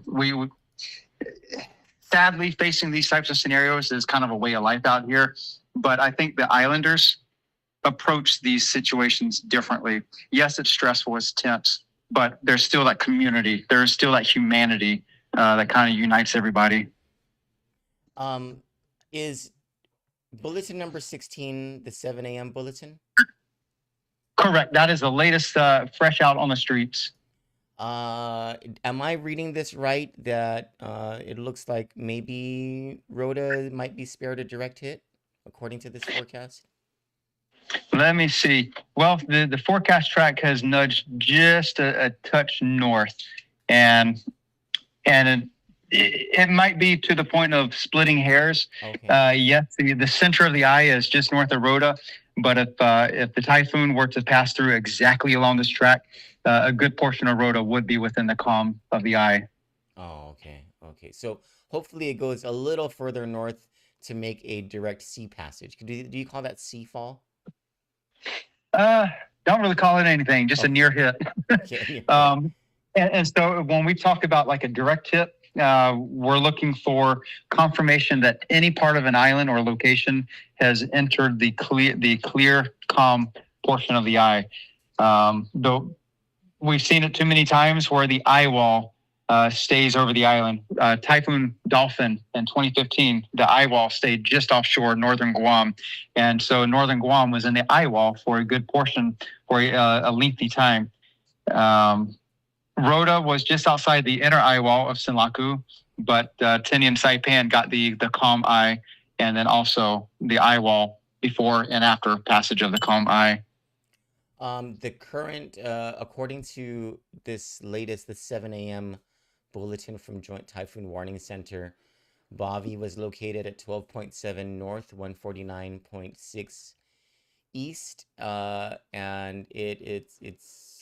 [SPEAKER 3] We sadly, facing these types of scenarios is kind of a way of life out here. But I think the islanders approach these situations differently. Yes, it's stressful, it's tense, but there's still that community. There's still that humanity that kind of unites everybody.
[SPEAKER 2] Is bulletin number 16 the 7 a.m. bulletin?
[SPEAKER 3] Correct. That is the latest fresh out on the streets.
[SPEAKER 2] Am I reading this right? That it looks like maybe Rhoda might be spared a direct hit, according to this forecast?
[SPEAKER 3] Let me see. Well, the forecast track has nudged just a touch north, and it might be to the point of splitting hairs. Okay. Yes, the center of the eye is just north of Rhoda, but if the typhoon were to pass through exactly along this track, a good portion of Rhoda would be within the calm of the eye.
[SPEAKER 2] Oh, okay. So hopefully it goes a little further north to make a direct sea passage. Do you call that sea fall?
[SPEAKER 3] Don't really call it anything, just a near hit.
[SPEAKER 2] Okay.
[SPEAKER 3] And so when we talk about like a direct hit, we're looking for confirmation that any part of an island or location has entered the clear, calm portion of the eye. Though we've seen it too many times where the eye wall stays over the island. Typhoon Dolphin in 2015, the eye wall stayed just offshore northern Guam. And so northern Guam was in the eye wall for a good portion, for a lengthy time. Rhoda was just outside the inner eye wall of Senlaku, but Tinian Saipan got the calm eye, and then also the eye wall before and after passage of the calm eye.
[SPEAKER 2] The current, according to this latest, the 7 a.m. bulletin from Joint Typhoon Warning Center, Bavi was located at 12.7 north, 149.6 east, and it's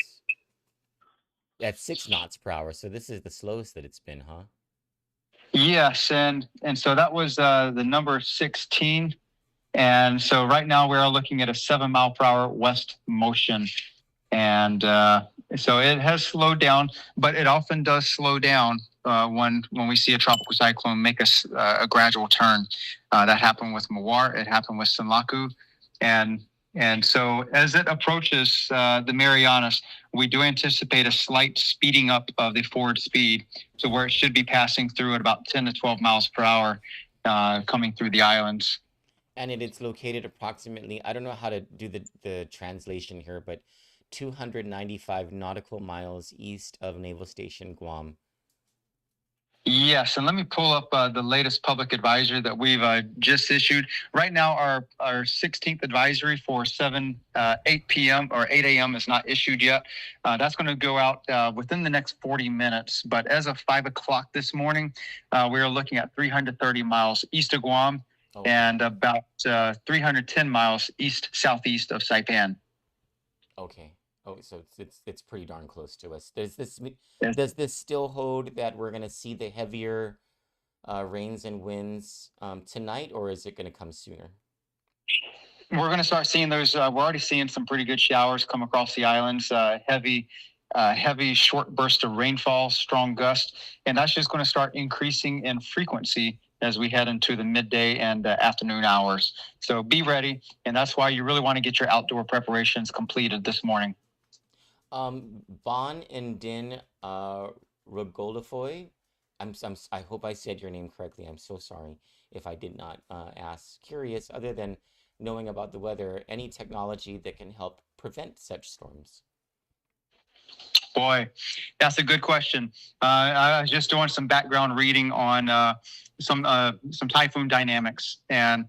[SPEAKER 2] at 6 knots per hour. So this is the slowest that it's been, huh?
[SPEAKER 3] Yes, and so that was the number 16. And so right now we are looking at a 7 mile per hour west motion. And so it has slowed down, but it often does slow down when we see a tropical cyclone make a gradual turn. That happened with Mawar. It happened with Senlaku. And so as it approaches the Marianas, we do anticipate a slight speeding up of the forward speed to where it should be passing through at about 10 to 12 miles per hour coming through the islands.
[SPEAKER 2] And it's located approximately, I don't know how to do the translation here, but 295 nautical miles east of Naval Station Guam.
[SPEAKER 3] Yes, and let me pull up the latest public advisory that we've just issued. Right now, our 16th advisory for 8 p.m. or 8 a.m. is not issued yet. That's going to go out within the next 40 minutes. But as of 5 o'clock this morning, we are looking at 330 miles east of Guam. Oh. And about 310 miles southeast of Saipan.
[SPEAKER 2] Okay. Oh, so it's pretty darn close to us. Does this still hold that we're going to see the heavier rains and winds tonight, or is it going to come sooner?
[SPEAKER 3] We're going to start seeing those. We're already seeing some pretty good showers come across the islands. Heavy short burst of rainfall, strong gust, and that's just going to start increasing in frequency as we head into the midday and afternoon hours. So be ready, and that's why you really want to get your outdoor preparations completed this morning.
[SPEAKER 2] Bon and Din Rogolofoy, I hope I said your name correctly. I'm so sorry if I did not ask. Curious, other than knowing about the weather, any technology that can help prevent such storms?
[SPEAKER 3] Boy, that's a good question. I was just doing some background reading on some typhoon dynamics, and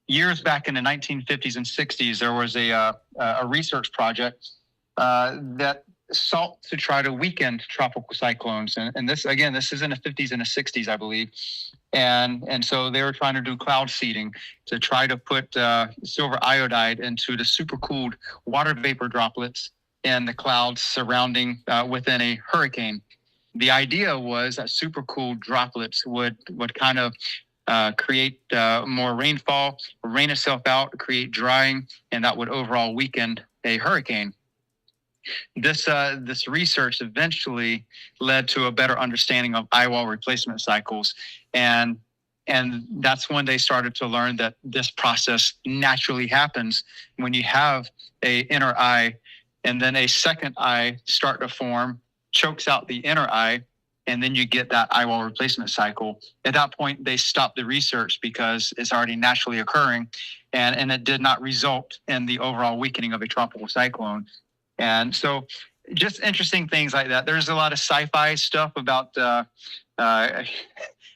[SPEAKER 3] years back in the 1950s and 60s, there was a research project that sought to try to weaken tropical cyclones, and this is in the 50s and the 60s, I believe, and so they were trying to do cloud seeding to try to put silver iodide into the supercooled water vapor droplets and the clouds surrounding within a hurricane. The idea was that supercooled droplets would kind of create more rainfall, rain itself out, create drying, and that would overall weaken a hurricane. This research eventually led to a better understanding of eye wall replacement cycles, and that's when they started to learn that this process naturally happens when you have a inner eye and then a second eye start to form, chokes out the inner eye, and then you get that eye wall replacement cycle. At that point, they stopped the research because it's already naturally occurring, and it did not result in the overall weakening of a tropical cyclone. And so just interesting things like that. There's a lot of sci-fi stuff about, I've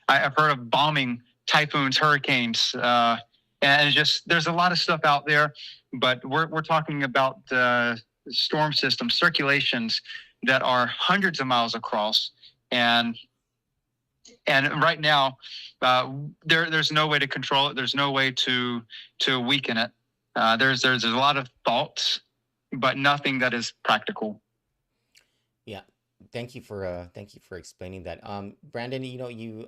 [SPEAKER 3] heard of bombing typhoons, hurricanes, and there's a lot of stuff out there, but we're talking about storm systems, circulations that are hundreds of miles across, and right now there's no way to control it. There's no way to weaken it. There's a lot of thoughts, but nothing that is practical.
[SPEAKER 2] Yeah, thank you for explaining that. Brandon, you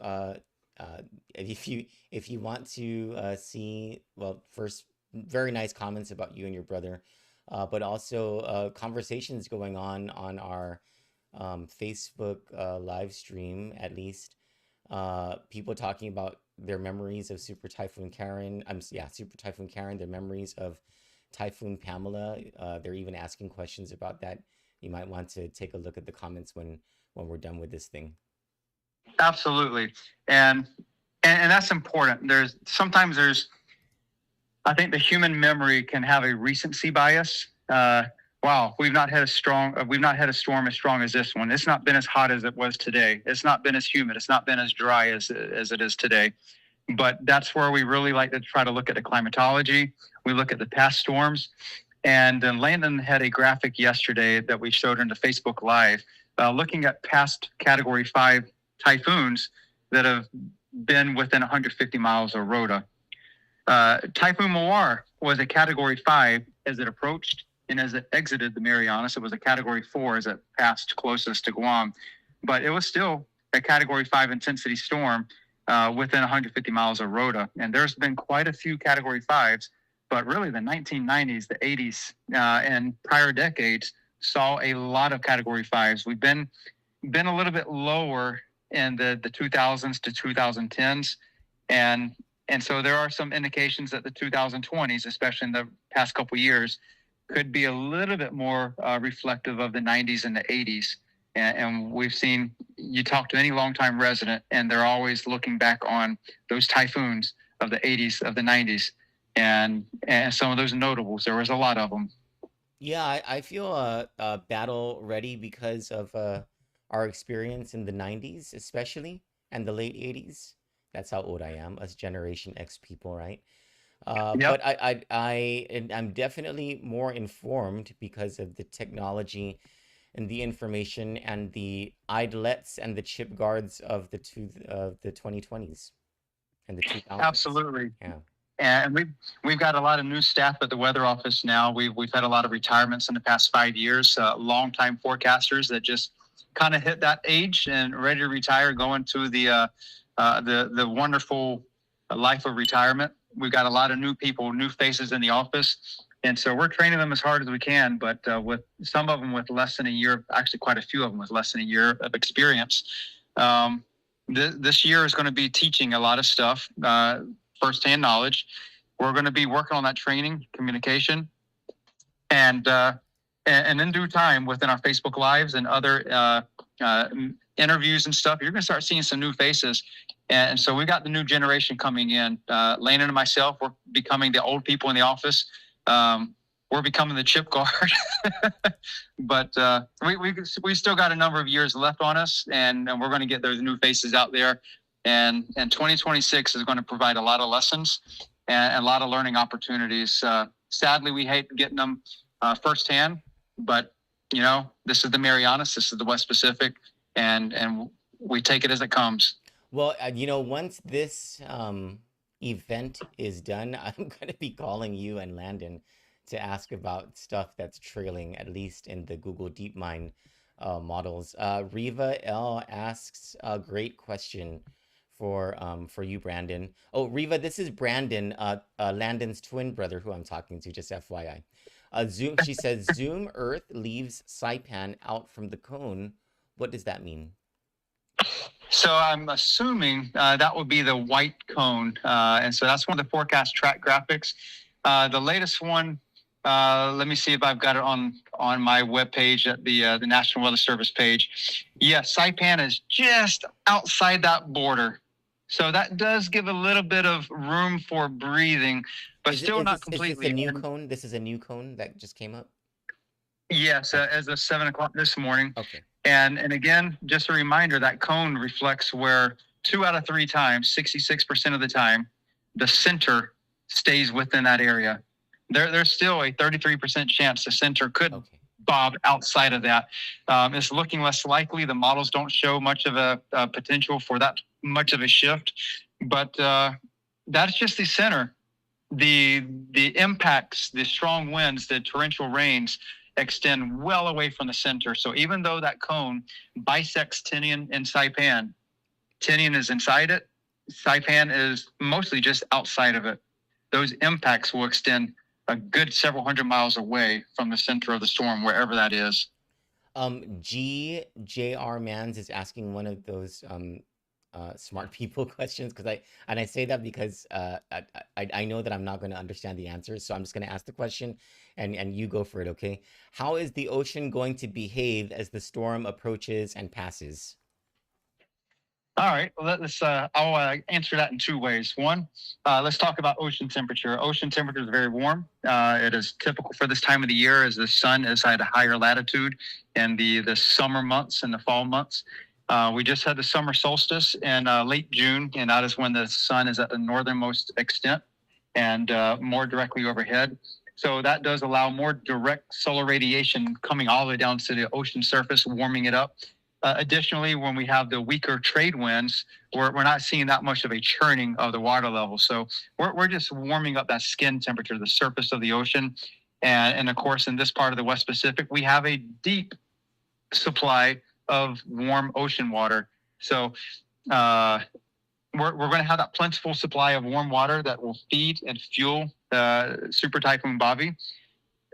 [SPEAKER 2] if you want to see, well, first, very nice comments about you and your brother, but also conversations going on our Facebook live stream, at least. People talking about their memories of Super Typhoon Karen. Super Typhoon Karen, their memories of Typhoon Pamela. They're even asking questions about that. You might want to take a look at the comments when we're done with this thing.
[SPEAKER 3] Absolutely. And that's important. Sometimes I think the human memory can have a recency bias. Wow, we've not had a storm as strong as this one. It's not been as hot as it was today. It's not been as humid. It's not been as dry as it is today. But that's where we really like to try to look at the climatology. We look at the past storms. And then Landon had a graphic yesterday that we showed in the Facebook Live, looking at past Category 5 typhoons that have been within 150 miles of Rota. Typhoon Mawar was a Category 5 as it approached, and as it exited the Marianas, it was a Category 4 as it passed closest to Guam. But it was still a Category 5 intensity storm within 150 miles of Rota. And there's been quite a few Category 5s, but really the 1990s, the 80s, and prior decades saw a lot of Category 5s. We've been a little bit lower in the 2000s to 2010s. And so there are some indications that the 2020s, especially in the past couple of years, could be a little bit more reflective of the 90s and the 80s. And we've seen, you talk to any longtime resident, and they're always looking back on those typhoons of the 80s, of the 90s, and some of those notables. There was a lot of them.
[SPEAKER 2] Yeah, I feel battle ready because of our experience in the 90s, especially, and the late 80s. That's how old I am, us Generation X people, right?
[SPEAKER 3] Yep.
[SPEAKER 2] But I'm definitely more informed because of the technology and the information and the Aydletts and the chip guards of the 2020s and the 2000s.
[SPEAKER 3] Absolutely.
[SPEAKER 2] Yeah.
[SPEAKER 3] And we've got a lot of new staff at the weather office now. We've had a lot of retirements in the past 5 years. Longtime forecasters that just kind of hit that age and ready to retire, going to the wonderful life of retirement. We've got a lot of new people, new faces in the office. And so we're training them as hard as we can, but with some of them with less than a year, actually quite a few of them with less than a year of experience. This year is going to be teaching a lot of stuff, firsthand knowledge. We're going to be working on that training, communication, and in due time, within our Facebook Lives and other interviews and stuff, you're going to start seeing some new faces. And so we've got the new generation coming in. Landon and myself, we're becoming the old people in the office. We're becoming the chip guard. But we still got a number of years left on us, and we're going to get those new faces out there. And 2026 is going to provide a lot of lessons and a lot of learning opportunities. Sadly, we hate getting them firsthand, but this is the Marianas, this is the West Pacific, and we take it as it comes.
[SPEAKER 2] Well, once this event is done, I'm going to be calling you and Landon to ask about stuff that's trailing, at least in the Google DeepMind models. Riva L asks a great question for you, Brandon. Oh, Riva, this is Brandon, Landon's twin brother, who I'm talking to, just FYI. She says, Zoom Earth leaves Saipan out from the cone. What does that mean?
[SPEAKER 3] So I'm assuming that would be the white cone. And so that's one of the forecast track graphics. The latest one, let me see if I've got it on my webpage at the National Weather Service page. Yes, Saipan is just outside that border. So that does give a little bit of room for breathing, but still not completely.
[SPEAKER 2] Is this a new cone? This is a new cone that just came up?
[SPEAKER 3] Yes, as of 7 o'clock this morning.
[SPEAKER 2] Okay.
[SPEAKER 3] And again, just a reminder, that cone reflects where 2 out of 3 times, 66% of the time, the center stays within that area. There's still a 33% chance the center could bob outside of that. It's looking less likely. The models don't show much of a potential for that much of a shift, but that's just the center. The impacts, the strong winds, the torrential rains extend well away from the center. So even though that cone bisects Tinian and Saipan, Tinian is inside it, Saipan is mostly just outside of it. Those impacts will extend a good several hundred miles away from the center of the storm, wherever that is.
[SPEAKER 2] GJR Mans is asking one of those smart people questions, because I say that because I know that I'm not going to understand the answer, so I'm just going to ask the question, and you go for it, okay? How is the ocean going to behave as the storm approaches and passes?
[SPEAKER 3] All right, well, I'll answer that in two ways. One, let's talk about ocean temperature. Ocean temperature is very warm. It is typical for this time of the year as the sun is at a higher latitude in the summer months and the fall months. We just had the summer solstice in late June, and that is when the sun is at the northernmost extent and more directly overhead. So that does allow more direct solar radiation coming all the way down to the ocean surface, warming it up. Additionally, when we have the weaker trade winds, we're not seeing that much of a churning of the water level. So we're just warming up that skin temperature, the surface of the ocean. And of course, in this part of the West Pacific, we have a deep supply of warm ocean water. So we're going to have that plentiful supply of warm water that will feed and fuel Super Typhoon Bavi.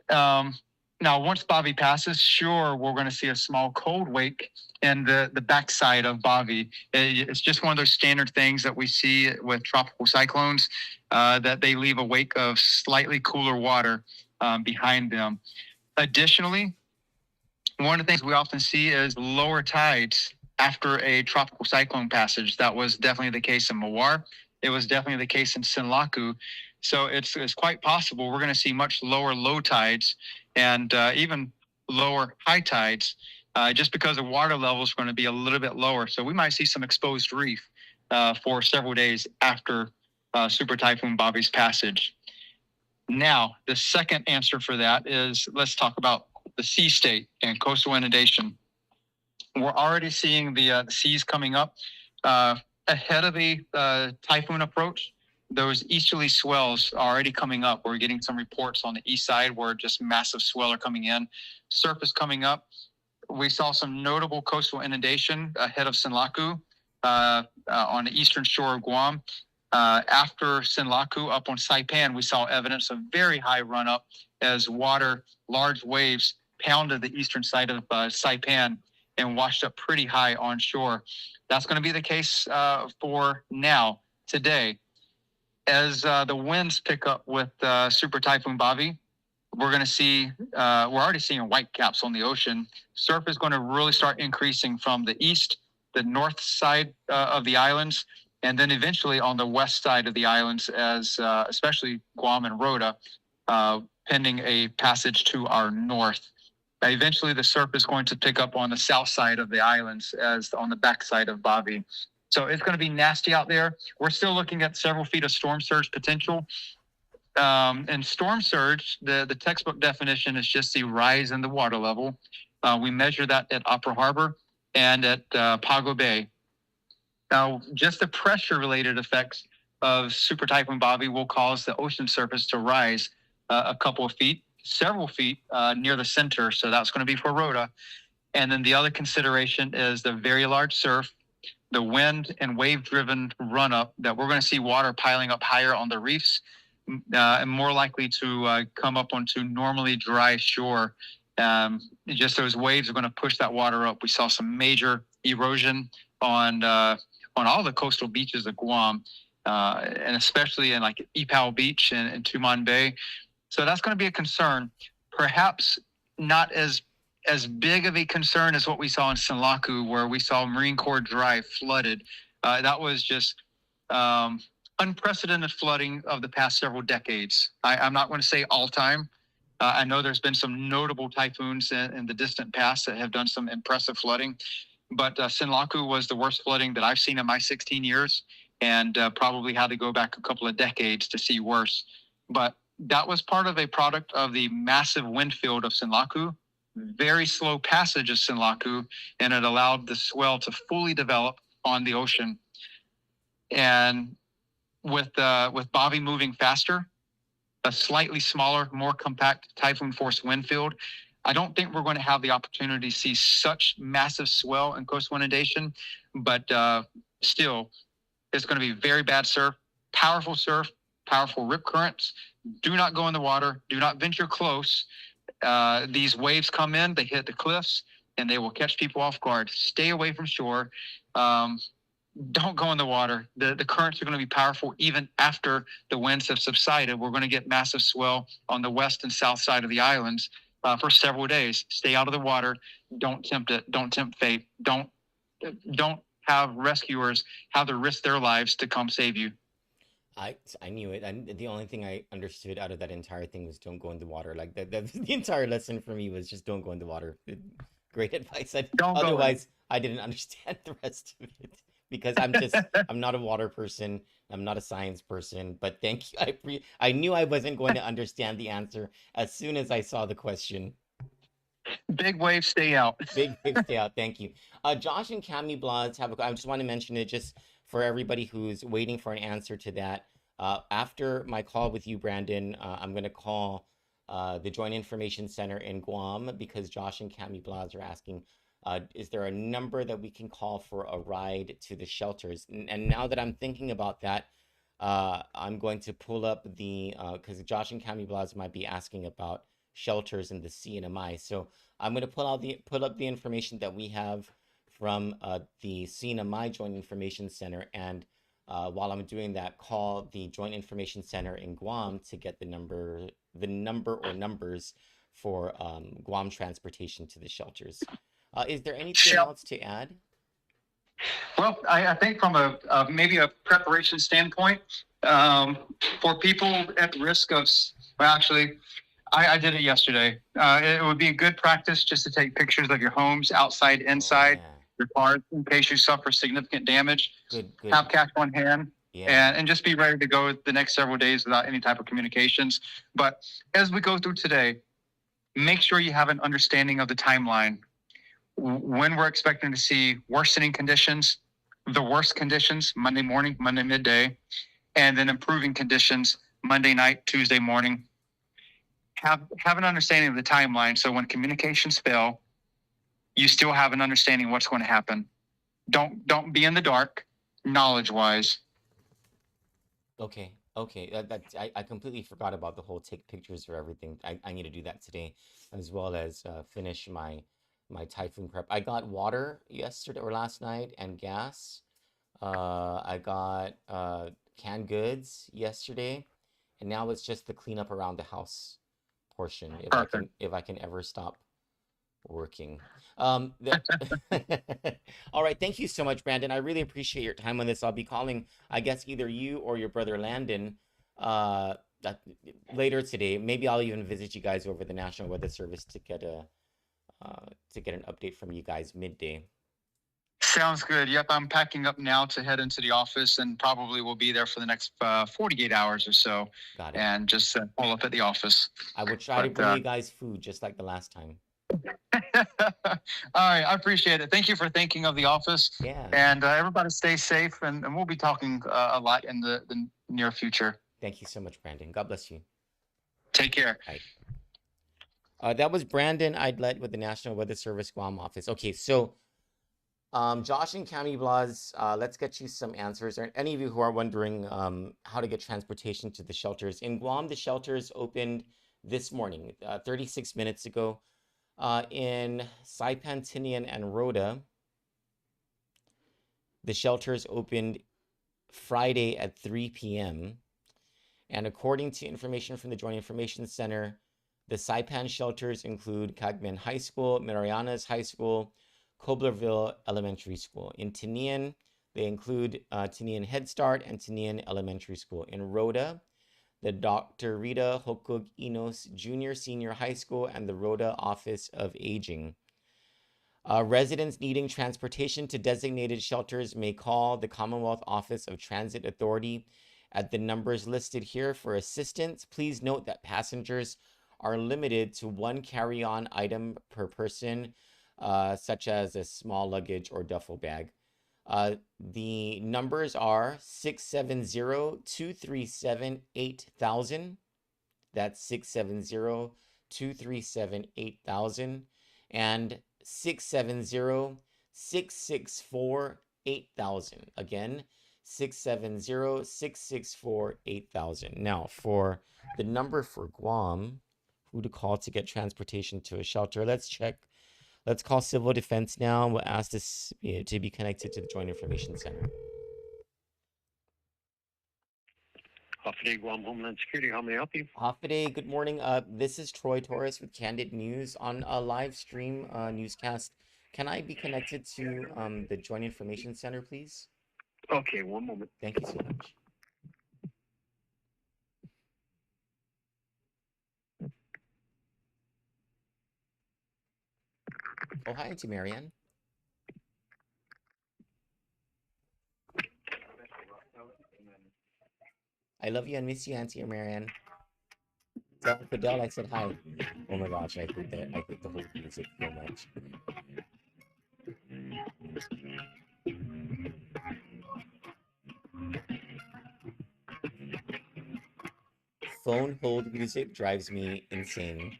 [SPEAKER 3] Now, once Bavi passes, sure, we're going to see a small cold wake in the backside of Bavi. It's just one of those standard things that we see with tropical cyclones, that they leave a wake of slightly cooler water behind them. Additionally, one of the things we often see is lower tides after a tropical cyclone passage. That was definitely the case in Mawar. It was definitely the case in Sinlaku. So it's quite possible we're going to see much lower low tides and even lower high tides, just because the water levels are going to be a little bit lower. So we might see some exposed reef for several days after Super Typhoon Bavi's passage. Now, the second answer for that is, let's talk about the sea state and coastal inundation. We're already seeing the seas coming up ahead of the typhoon approach. Those easterly swells are already coming up. We're getting some reports on the east side where just massive swell are coming in. Surf is coming up. We saw some notable coastal inundation ahead of Sinlaku on the eastern shore of Guam. After Sinlaku, up on Saipan, we saw evidence of very high run-up as large waves pounded the eastern side of Saipan and washed up pretty high on shore. That's going to be the case for now, today. As the winds pick up with Super Typhoon Bavi, we're going to see, we're already seeing white caps on the ocean. Surf is going to really start increasing from the east, the north side of the islands, and then eventually on the west side of the islands, as especially Guam and Rota, pending a passage to our north. Eventually, the surf is going to pick up on the south side of the islands, as on the backside of Bavi. So it's going to be nasty out there. We're still looking at several feet of storm surge potential. And storm surge, the textbook definition is just the rise in the water level. We measure that at Opera Harbor and at Pago Bay. Now, just the pressure-related effects of Super Typhoon Bavi will cause the ocean surface to rise a couple of feet, several feet near the center. So that's going to be for Rota. And then the other consideration is the very large surf, the wind and wave-driven run-up, that we're going to see water piling up higher on the reefs and more likely to come up onto normally dry shore. Just those waves are going to push that water up. We saw some major erosion on all the coastal beaches of Guam, and especially in like Ipao Beach and Tumon Bay. So that's going to be a concern. Perhaps not as big of a concern as what we saw in Sinlaku, where we saw Marine Corps Drive flooded. That was just unprecedented flooding of the past several decades. I'm not going to say all time. I know there's been some notable typhoons in the distant past that have done some impressive flooding, but Sinlaku was the worst flooding that I've seen in my 16 years, and probably had to go back a couple of decades to see worse. But that was part of a product of the massive wind field of Sinlaku, very slow passage of Sinlaku, and it allowed the swell to fully develop on the ocean. And with Bavi moving faster, a slightly smaller, more compact typhoon force wind field, I don't think we're going to have the opportunity to see such massive swell and coastal inundation, but still, it's going to be very bad surf, powerful rip currents. Do not go in the water. Do not venture close. These waves come in, they hit the cliffs, and they will catch people off guard. Stay away from shore. don't go in the water. The currents are going to be powerful even after the winds have subsided. We're going to get massive swell on the west and south side of the islands for several days. Stay out of the water. Don't tempt it. Don't tempt fate. Don't have rescuers have to risk their lives to come save you.
[SPEAKER 2] I knew it. The only thing I understood out of that entire thing was don't go in the water. Like the entire lesson for me was just don't go in the water. Great advice. Otherwise, I didn't understand the rest of it because I'm not a water person. I'm not a science person. But thank you. I knew I wasn't going to understand the answer as soon as I saw the question.
[SPEAKER 3] Big waves, stay out.
[SPEAKER 2] Big stay out. Thank you. Josh and Cami Blas I just want to mention it just for everybody who's waiting for an answer to that. After my call with you, Brandon, I'm going to call the Joint Information Center in Guam because Josh and Cami Blas are asking, is there a number that we can call for a ride to the shelters? And now that I'm thinking about that, I'm going to pull up because Josh and Cami Blas might be asking about shelters in the CNMI. So I'm going to pull up the information that we have from the CNMI Joint Information Center. And while I'm doing that, call the Joint Information Center in Guam to get the number or numbers for Guam transportation to the shelters. Is there anything else to add?
[SPEAKER 3] Well, I think from maybe a preparation standpoint, for people at risk of, well, actually, I did it yesterday. It would be a good practice just to take pictures of your homes, outside, inside, your cars, in case you suffer significant damage.
[SPEAKER 2] Good.
[SPEAKER 3] Have cash on hand. Yeah. And just be ready to go the next several days without any type of communications. But as we go through today, make sure you have an understanding of the timeline. When we're expecting to see worsening conditions, the worst conditions, Monday morning, Monday midday, and then improving conditions, Monday night, Tuesday morning. Have an understanding of the timeline. So when communications fail, you still have an understanding of what's going to happen. Don't be in the dark, knowledge-wise.
[SPEAKER 2] Okay. I completely forgot about the whole take pictures for everything. I need to do that today, as well as finish my typhoon prep. I got water yesterday or last night and gas. I got canned goods yesterday, and now it's just the cleanup around the house portion. If I can ever stop working. All right, thank you so much, Brandon. I really appreciate your time on this. I'll be calling, I guess, either you or your brother Landon later today. Maybe I'll even visit you guys over the National Weather Service to get an update from you guys midday.
[SPEAKER 3] Sounds good. Yep, I'm packing up now to head into the office, and probably will be there for the next 48 hours or so.
[SPEAKER 2] Got it.
[SPEAKER 3] And just pull up at the office.
[SPEAKER 2] I will try to bring you guys food just like the last time.
[SPEAKER 3] All right, I appreciate it. Thank you for thinking of the office.
[SPEAKER 2] Yeah.
[SPEAKER 3] And everybody stay safe, and we'll be talking a lot in the near future.
[SPEAKER 2] Thank you so much, Brandon. God bless you.
[SPEAKER 3] Take care.
[SPEAKER 2] Bye. That was Brandon Aydlett with the National Weather Service Guam office. Okay, so Josh and Cami Blas, let's get you some answers. Or any of you who are wondering how to get transportation to the shelters. In Guam, the shelters opened this morning, 36 minutes ago. In Saipan, Tinian, and Rota, the shelters opened Friday at 3 p.m. And according to information from the Joint Information Center, the Saipan shelters include Cagman High School, Marianas High School, Coblerville Elementary School. In Tinian, they include Tinian Head Start and Tinian Elementary School. In Rota, the Dr. Rita Hokug Inos Junior Senior High School and the Rota Office of Aging. Residents needing transportation to designated shelters may call the Commonwealth Office of Transit Authority at the numbers listed here for assistance. Please note that passengers are limited to one carry-on item per person, such as a small luggage or duffel bag. The numbers are 670-237-8000. That's 670-237-8000 and 670-664-8000. Again, 670-664-8000. Now, for the number for Guam, who to call to get transportation to a shelter, let's check. Let's call Civil Defense now. We'll ask this to be connected to the Joint Information Center.
[SPEAKER 4] Hoffe Guam Homeland Security. How may I help you?
[SPEAKER 2] Hafide, good morning. This is Troy Torres with Kandit News on a live stream newscast. Can I be connected to the Joint Information Center, please?
[SPEAKER 4] Okay, one moment.
[SPEAKER 2] Thank you so much. Oh, hi, Auntie Marianne. I love you and miss you, Auntie Marianne. Tell Fidel I said hi. Oh my gosh, I hate that. I hate the whole music so much. Phone hold music drives me insane.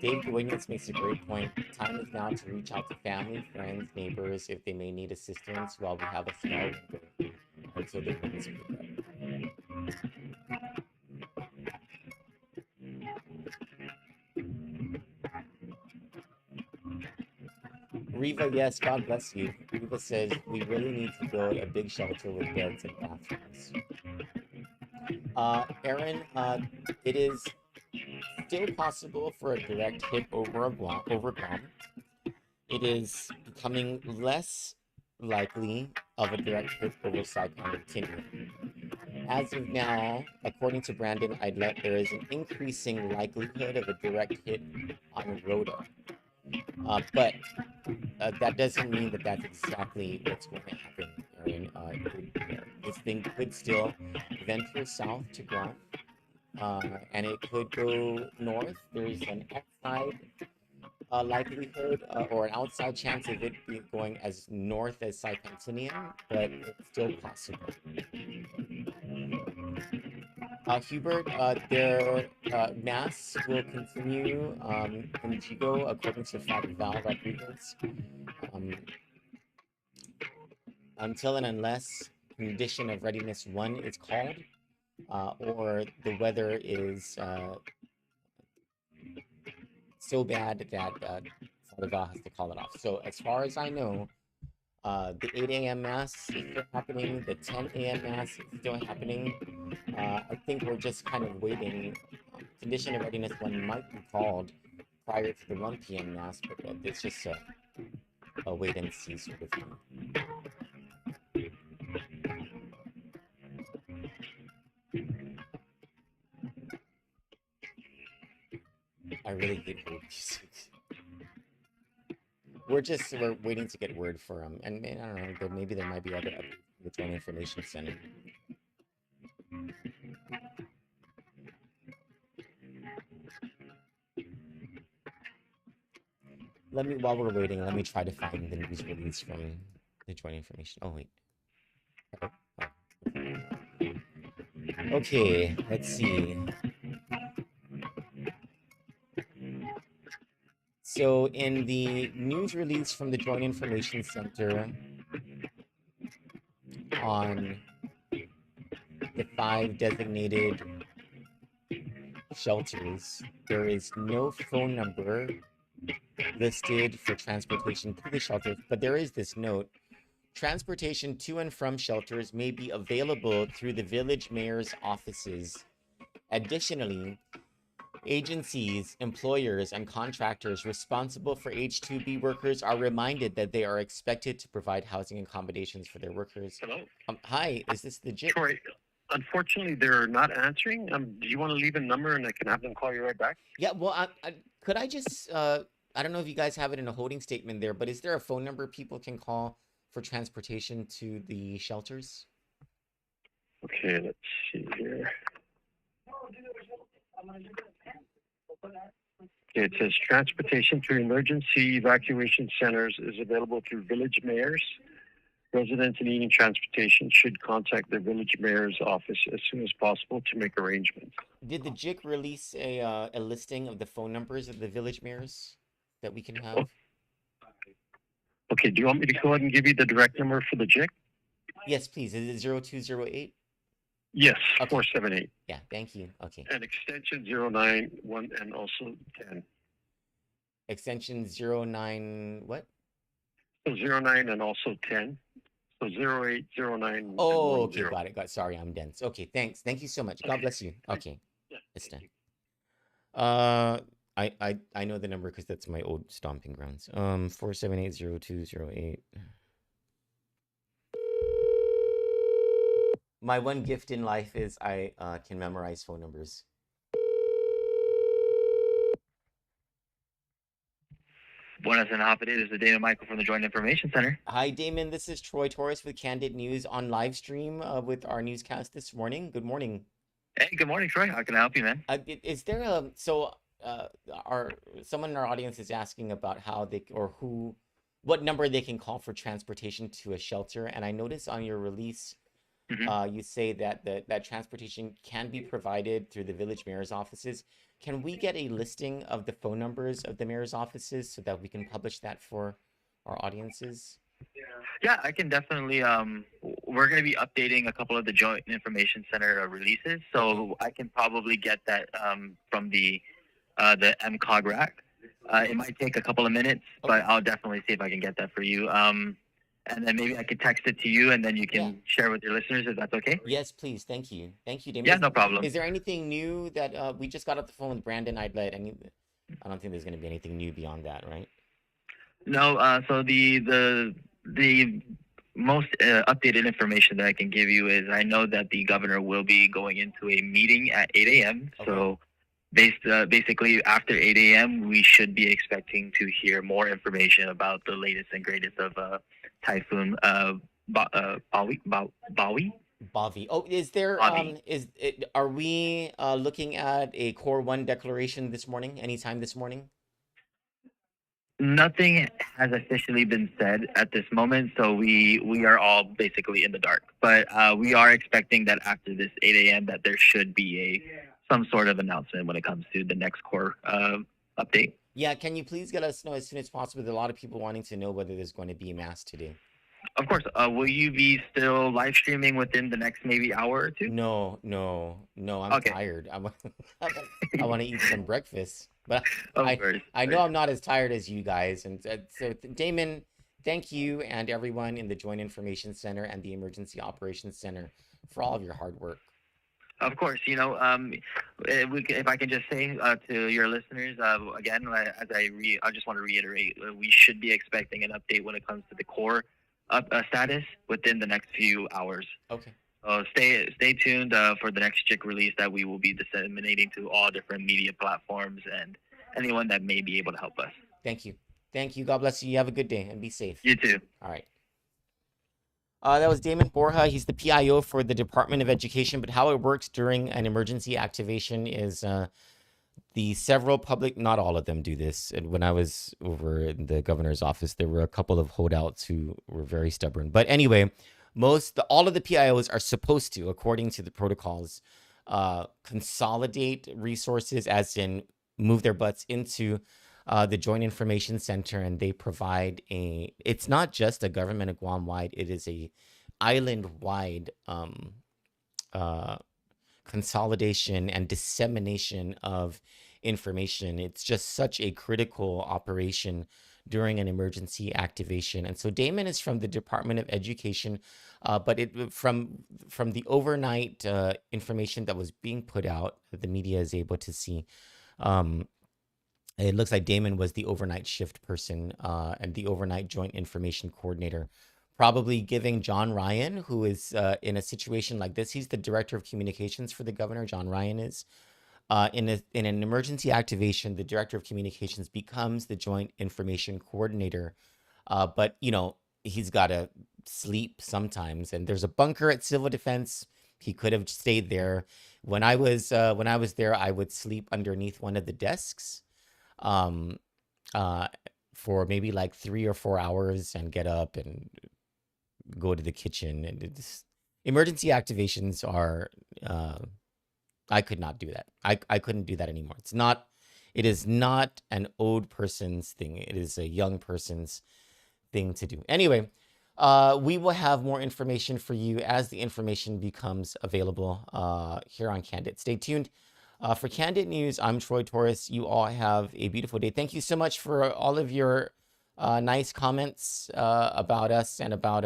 [SPEAKER 2] Dave Duenas makes a great point. Time is now to reach out to family, friends, neighbors if they may need assistance while we have a small window until the winds pick up. Riva, yes, God bless you. Riva says we really need to build a big shelter with beds and bathrooms. Aaron, it is still possible for a direct hit over Guam. It is becoming less likely of a direct hit over Saipan Tinian. As of now, according to Brandon Aydlett, there is an increasing likelihood of a direct hit on Rhoda. But that doesn't mean that that's exactly what's going to happen, Aaron. This thing could still venture south to Guam, and it could go north. There's an outside likelihood or an outside chance of it going as north as Saipantinian, but it's still possible. Hubert, their mass will continue in Chico, according to Father Val Rodriguez, until and unless condition of readiness 1 is called, or the weather is so bad that Father Val has to call it off. So as far as I know, the 8 a.m. Mass is still happening. The 10 a.m. Mass is still happening. I think we're just kind of waiting. Condition of readiness 1 might be called prior to the 1 p.m. Mass, but it's just a wait and see sort of thing. I really hate hold music. We're waiting to get word for them, and I don't know. Maybe there might be other updates from the Joint Information Center. While we're waiting, let me try to find the news release from the Joint Information. Oh wait. Oh. Okay, let's see. So in the news release from the Joint Information Center on the 5 designated shelters, there is no phone number listed for transportation to the shelters, but there is this note: transportation to and from shelters may be available through the village mayor's offices. Additionally, agencies, employers, and contractors responsible for H-2B workers are reminded that they are expected to provide housing accommodations for their workers.
[SPEAKER 4] Hello?
[SPEAKER 2] Hi, is this the JIT?
[SPEAKER 4] Troy, unfortunately, they're not answering. Do you want to leave a number and I can have them call you right back?
[SPEAKER 2] Yeah, well, could I just, I don't know if you guys have it in a holding statement there, but is there a phone number people can call for transportation to the shelters?
[SPEAKER 4] Okay, let's see here. Okay, it says transportation to emergency evacuation centers is available through village mayors. Residents needing transportation should contact their village mayor's office as soon as possible to make arrangements.
[SPEAKER 2] Did the JIC release a listing of the phone numbers of the village mayors that we can have?
[SPEAKER 4] Okay, do you want me to go ahead and give you the direct number for the JIC?
[SPEAKER 2] Yes, please. Is it 0208?
[SPEAKER 4] Yes,
[SPEAKER 2] Okay.
[SPEAKER 4] 478.
[SPEAKER 2] Yeah, thank you. Okay.
[SPEAKER 4] And extension 091 and also 10.
[SPEAKER 2] Extension 09 what?
[SPEAKER 4] So 09 and also 10. So 0809
[SPEAKER 2] Oh,
[SPEAKER 4] and
[SPEAKER 2] okay,
[SPEAKER 4] 10.
[SPEAKER 2] got it. Sorry, I'm dense. Okay, thanks. Thank you so much. God bless you. Okay,
[SPEAKER 4] Yeah,
[SPEAKER 2] it's
[SPEAKER 4] thank
[SPEAKER 2] done.
[SPEAKER 4] you.
[SPEAKER 2] I know the number because that's my old stomping grounds. 4780208. My one gift in life is I can memorize phone numbers.
[SPEAKER 5] Buenas and Hoppity. This is Damon Michael from the Joint Information Center.
[SPEAKER 2] Hi, Damon. This is Troy Torres with Kandit News on live stream with our newscast this morning. Good morning.
[SPEAKER 5] Hey, good morning, Troy. How can I help you, man?
[SPEAKER 2] Is there a our someone in our audience is asking about how they or who what number they can call for transportation to a shelter, and I noticed on your release you say that that transportation can be provided through the village mayor's offices. Can we get a listing of the phone numbers of the mayor's offices so that we can publish that for our audiences?
[SPEAKER 5] Yeah, I can definitely. We're going to be updating a couple of the Joint Information Center releases, so I can probably get that from the MCOG rack. It might take a couple of minutes, but I'll definitely see if I can get that for you. And then maybe I could text it to you, and then you can share with your listeners if that's okay.
[SPEAKER 2] Yes, please. Thank you. Thank you, Damon.
[SPEAKER 5] Yeah, no problem.
[SPEAKER 2] Is there anything new that we just got off the phone with Brandon Aydlett? I don't think there's going to be anything new beyond that, right?
[SPEAKER 5] No. So the most updated information that I can give you is I know that the governor will be going into a meeting at 8 a.m.
[SPEAKER 2] Okay.
[SPEAKER 5] So basically after 8 a.m. we should be expecting to hear more information about the latest and greatest of Typhoon Bavi.
[SPEAKER 2] Bavi. Oh, is there
[SPEAKER 5] Bavi.
[SPEAKER 2] are we looking at a Core 1 declaration this morning, anytime this morning?
[SPEAKER 5] Nothing has officially been said at this moment, so we are all basically in the dark. But we are expecting that after this 8 a.m. that there should be some sort of announcement when it comes to the next core update.
[SPEAKER 2] Yeah, can you please let us know as soon as possible? There are a lot of people wanting to know whether there's going to be a mass today.
[SPEAKER 5] Of course. Will you be still live streaming within the next maybe hour or two?
[SPEAKER 2] No. I'm tired. I want to eat some breakfast. But I know I'm not as tired as you guys. And so, Damon, thank you and everyone in the Joint Information Center and the Emergency Operations Center for all of your hard work.
[SPEAKER 5] Of course, if I can just say to your listeners again, I just want to reiterate, we should be expecting an update when it comes to the core status within the next few hours.
[SPEAKER 2] Okay.
[SPEAKER 5] Stay tuned for the next JIC release that we will be disseminating to all different media platforms and anyone that may be able to help us.
[SPEAKER 2] Thank you. God bless you. You have a good day and be safe.
[SPEAKER 5] You too.
[SPEAKER 2] All right. That was Damon Borja. He's the PIO for the Department of Education. But how it works during an emergency activation is the several public, not all of them do this. And when I was over in the governor's office, there were a couple of holdouts who were very stubborn. But anyway, all of the PIOs are supposed to, according to the protocols, consolidate resources, as in move their butts into the Joint Information Center, and they provide it's not just a government of Guam-wide, it is a island-wide consolidation and dissemination of information. It's just such a critical operation during an emergency activation. And so Damon is from the Department of Education, but from the overnight information that was being put out, that the media is able to see, it looks like Damon was the overnight shift person and the overnight joint information coordinator, probably giving John Ryan, who is in a situation like this. He's the director of communications for the governor. John Ryan is in an emergency activation. The director of communications becomes the joint information coordinator. But he's got to sleep sometimes, and there's a bunker at Civil Defense. He could have stayed there. When I was there, I would sleep underneath one of the desks for maybe like 3 or 4 hours and get up and go to the kitchen. And emergency activations are, I could not do that. I couldn't do that anymore. It is not an old person's thing. It is a young person's thing to do. Anyway, we will have more information for you as the information becomes available here on Kandit. Stay tuned. For Kandit News, I'm Troy Torres. You all have a beautiful day. Thank you so much for all of your nice comments about us and about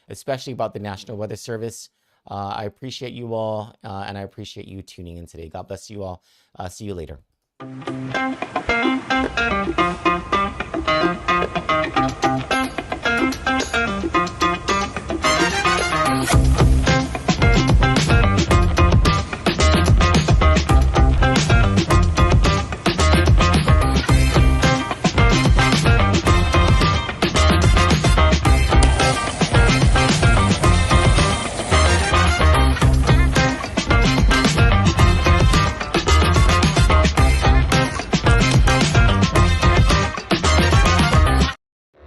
[SPEAKER 2] especially about the National Weather Service. I appreciate you all, and I appreciate you tuning in today. God bless you all. See you later.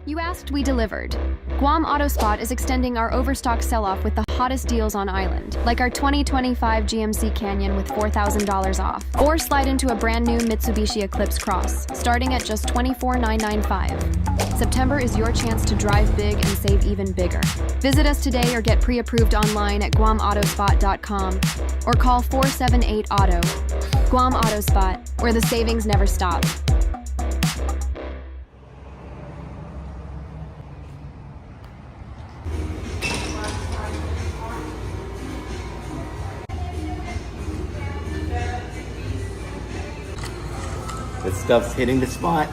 [SPEAKER 6] You asked, we delivered. Guam Autospot is extending our overstock sell-off with the hottest deals on island, like our 2025 GMC Canyon with $4,000 off. Or slide into a brand new Mitsubishi Eclipse Cross, starting at just $24,995. September is your chance to drive big and save even bigger. Visit us today or get pre-approved online at guamautospot.com or call 478-AUTO. Guam Autospot, where the savings never stop.
[SPEAKER 2] This stuff's hitting the spot.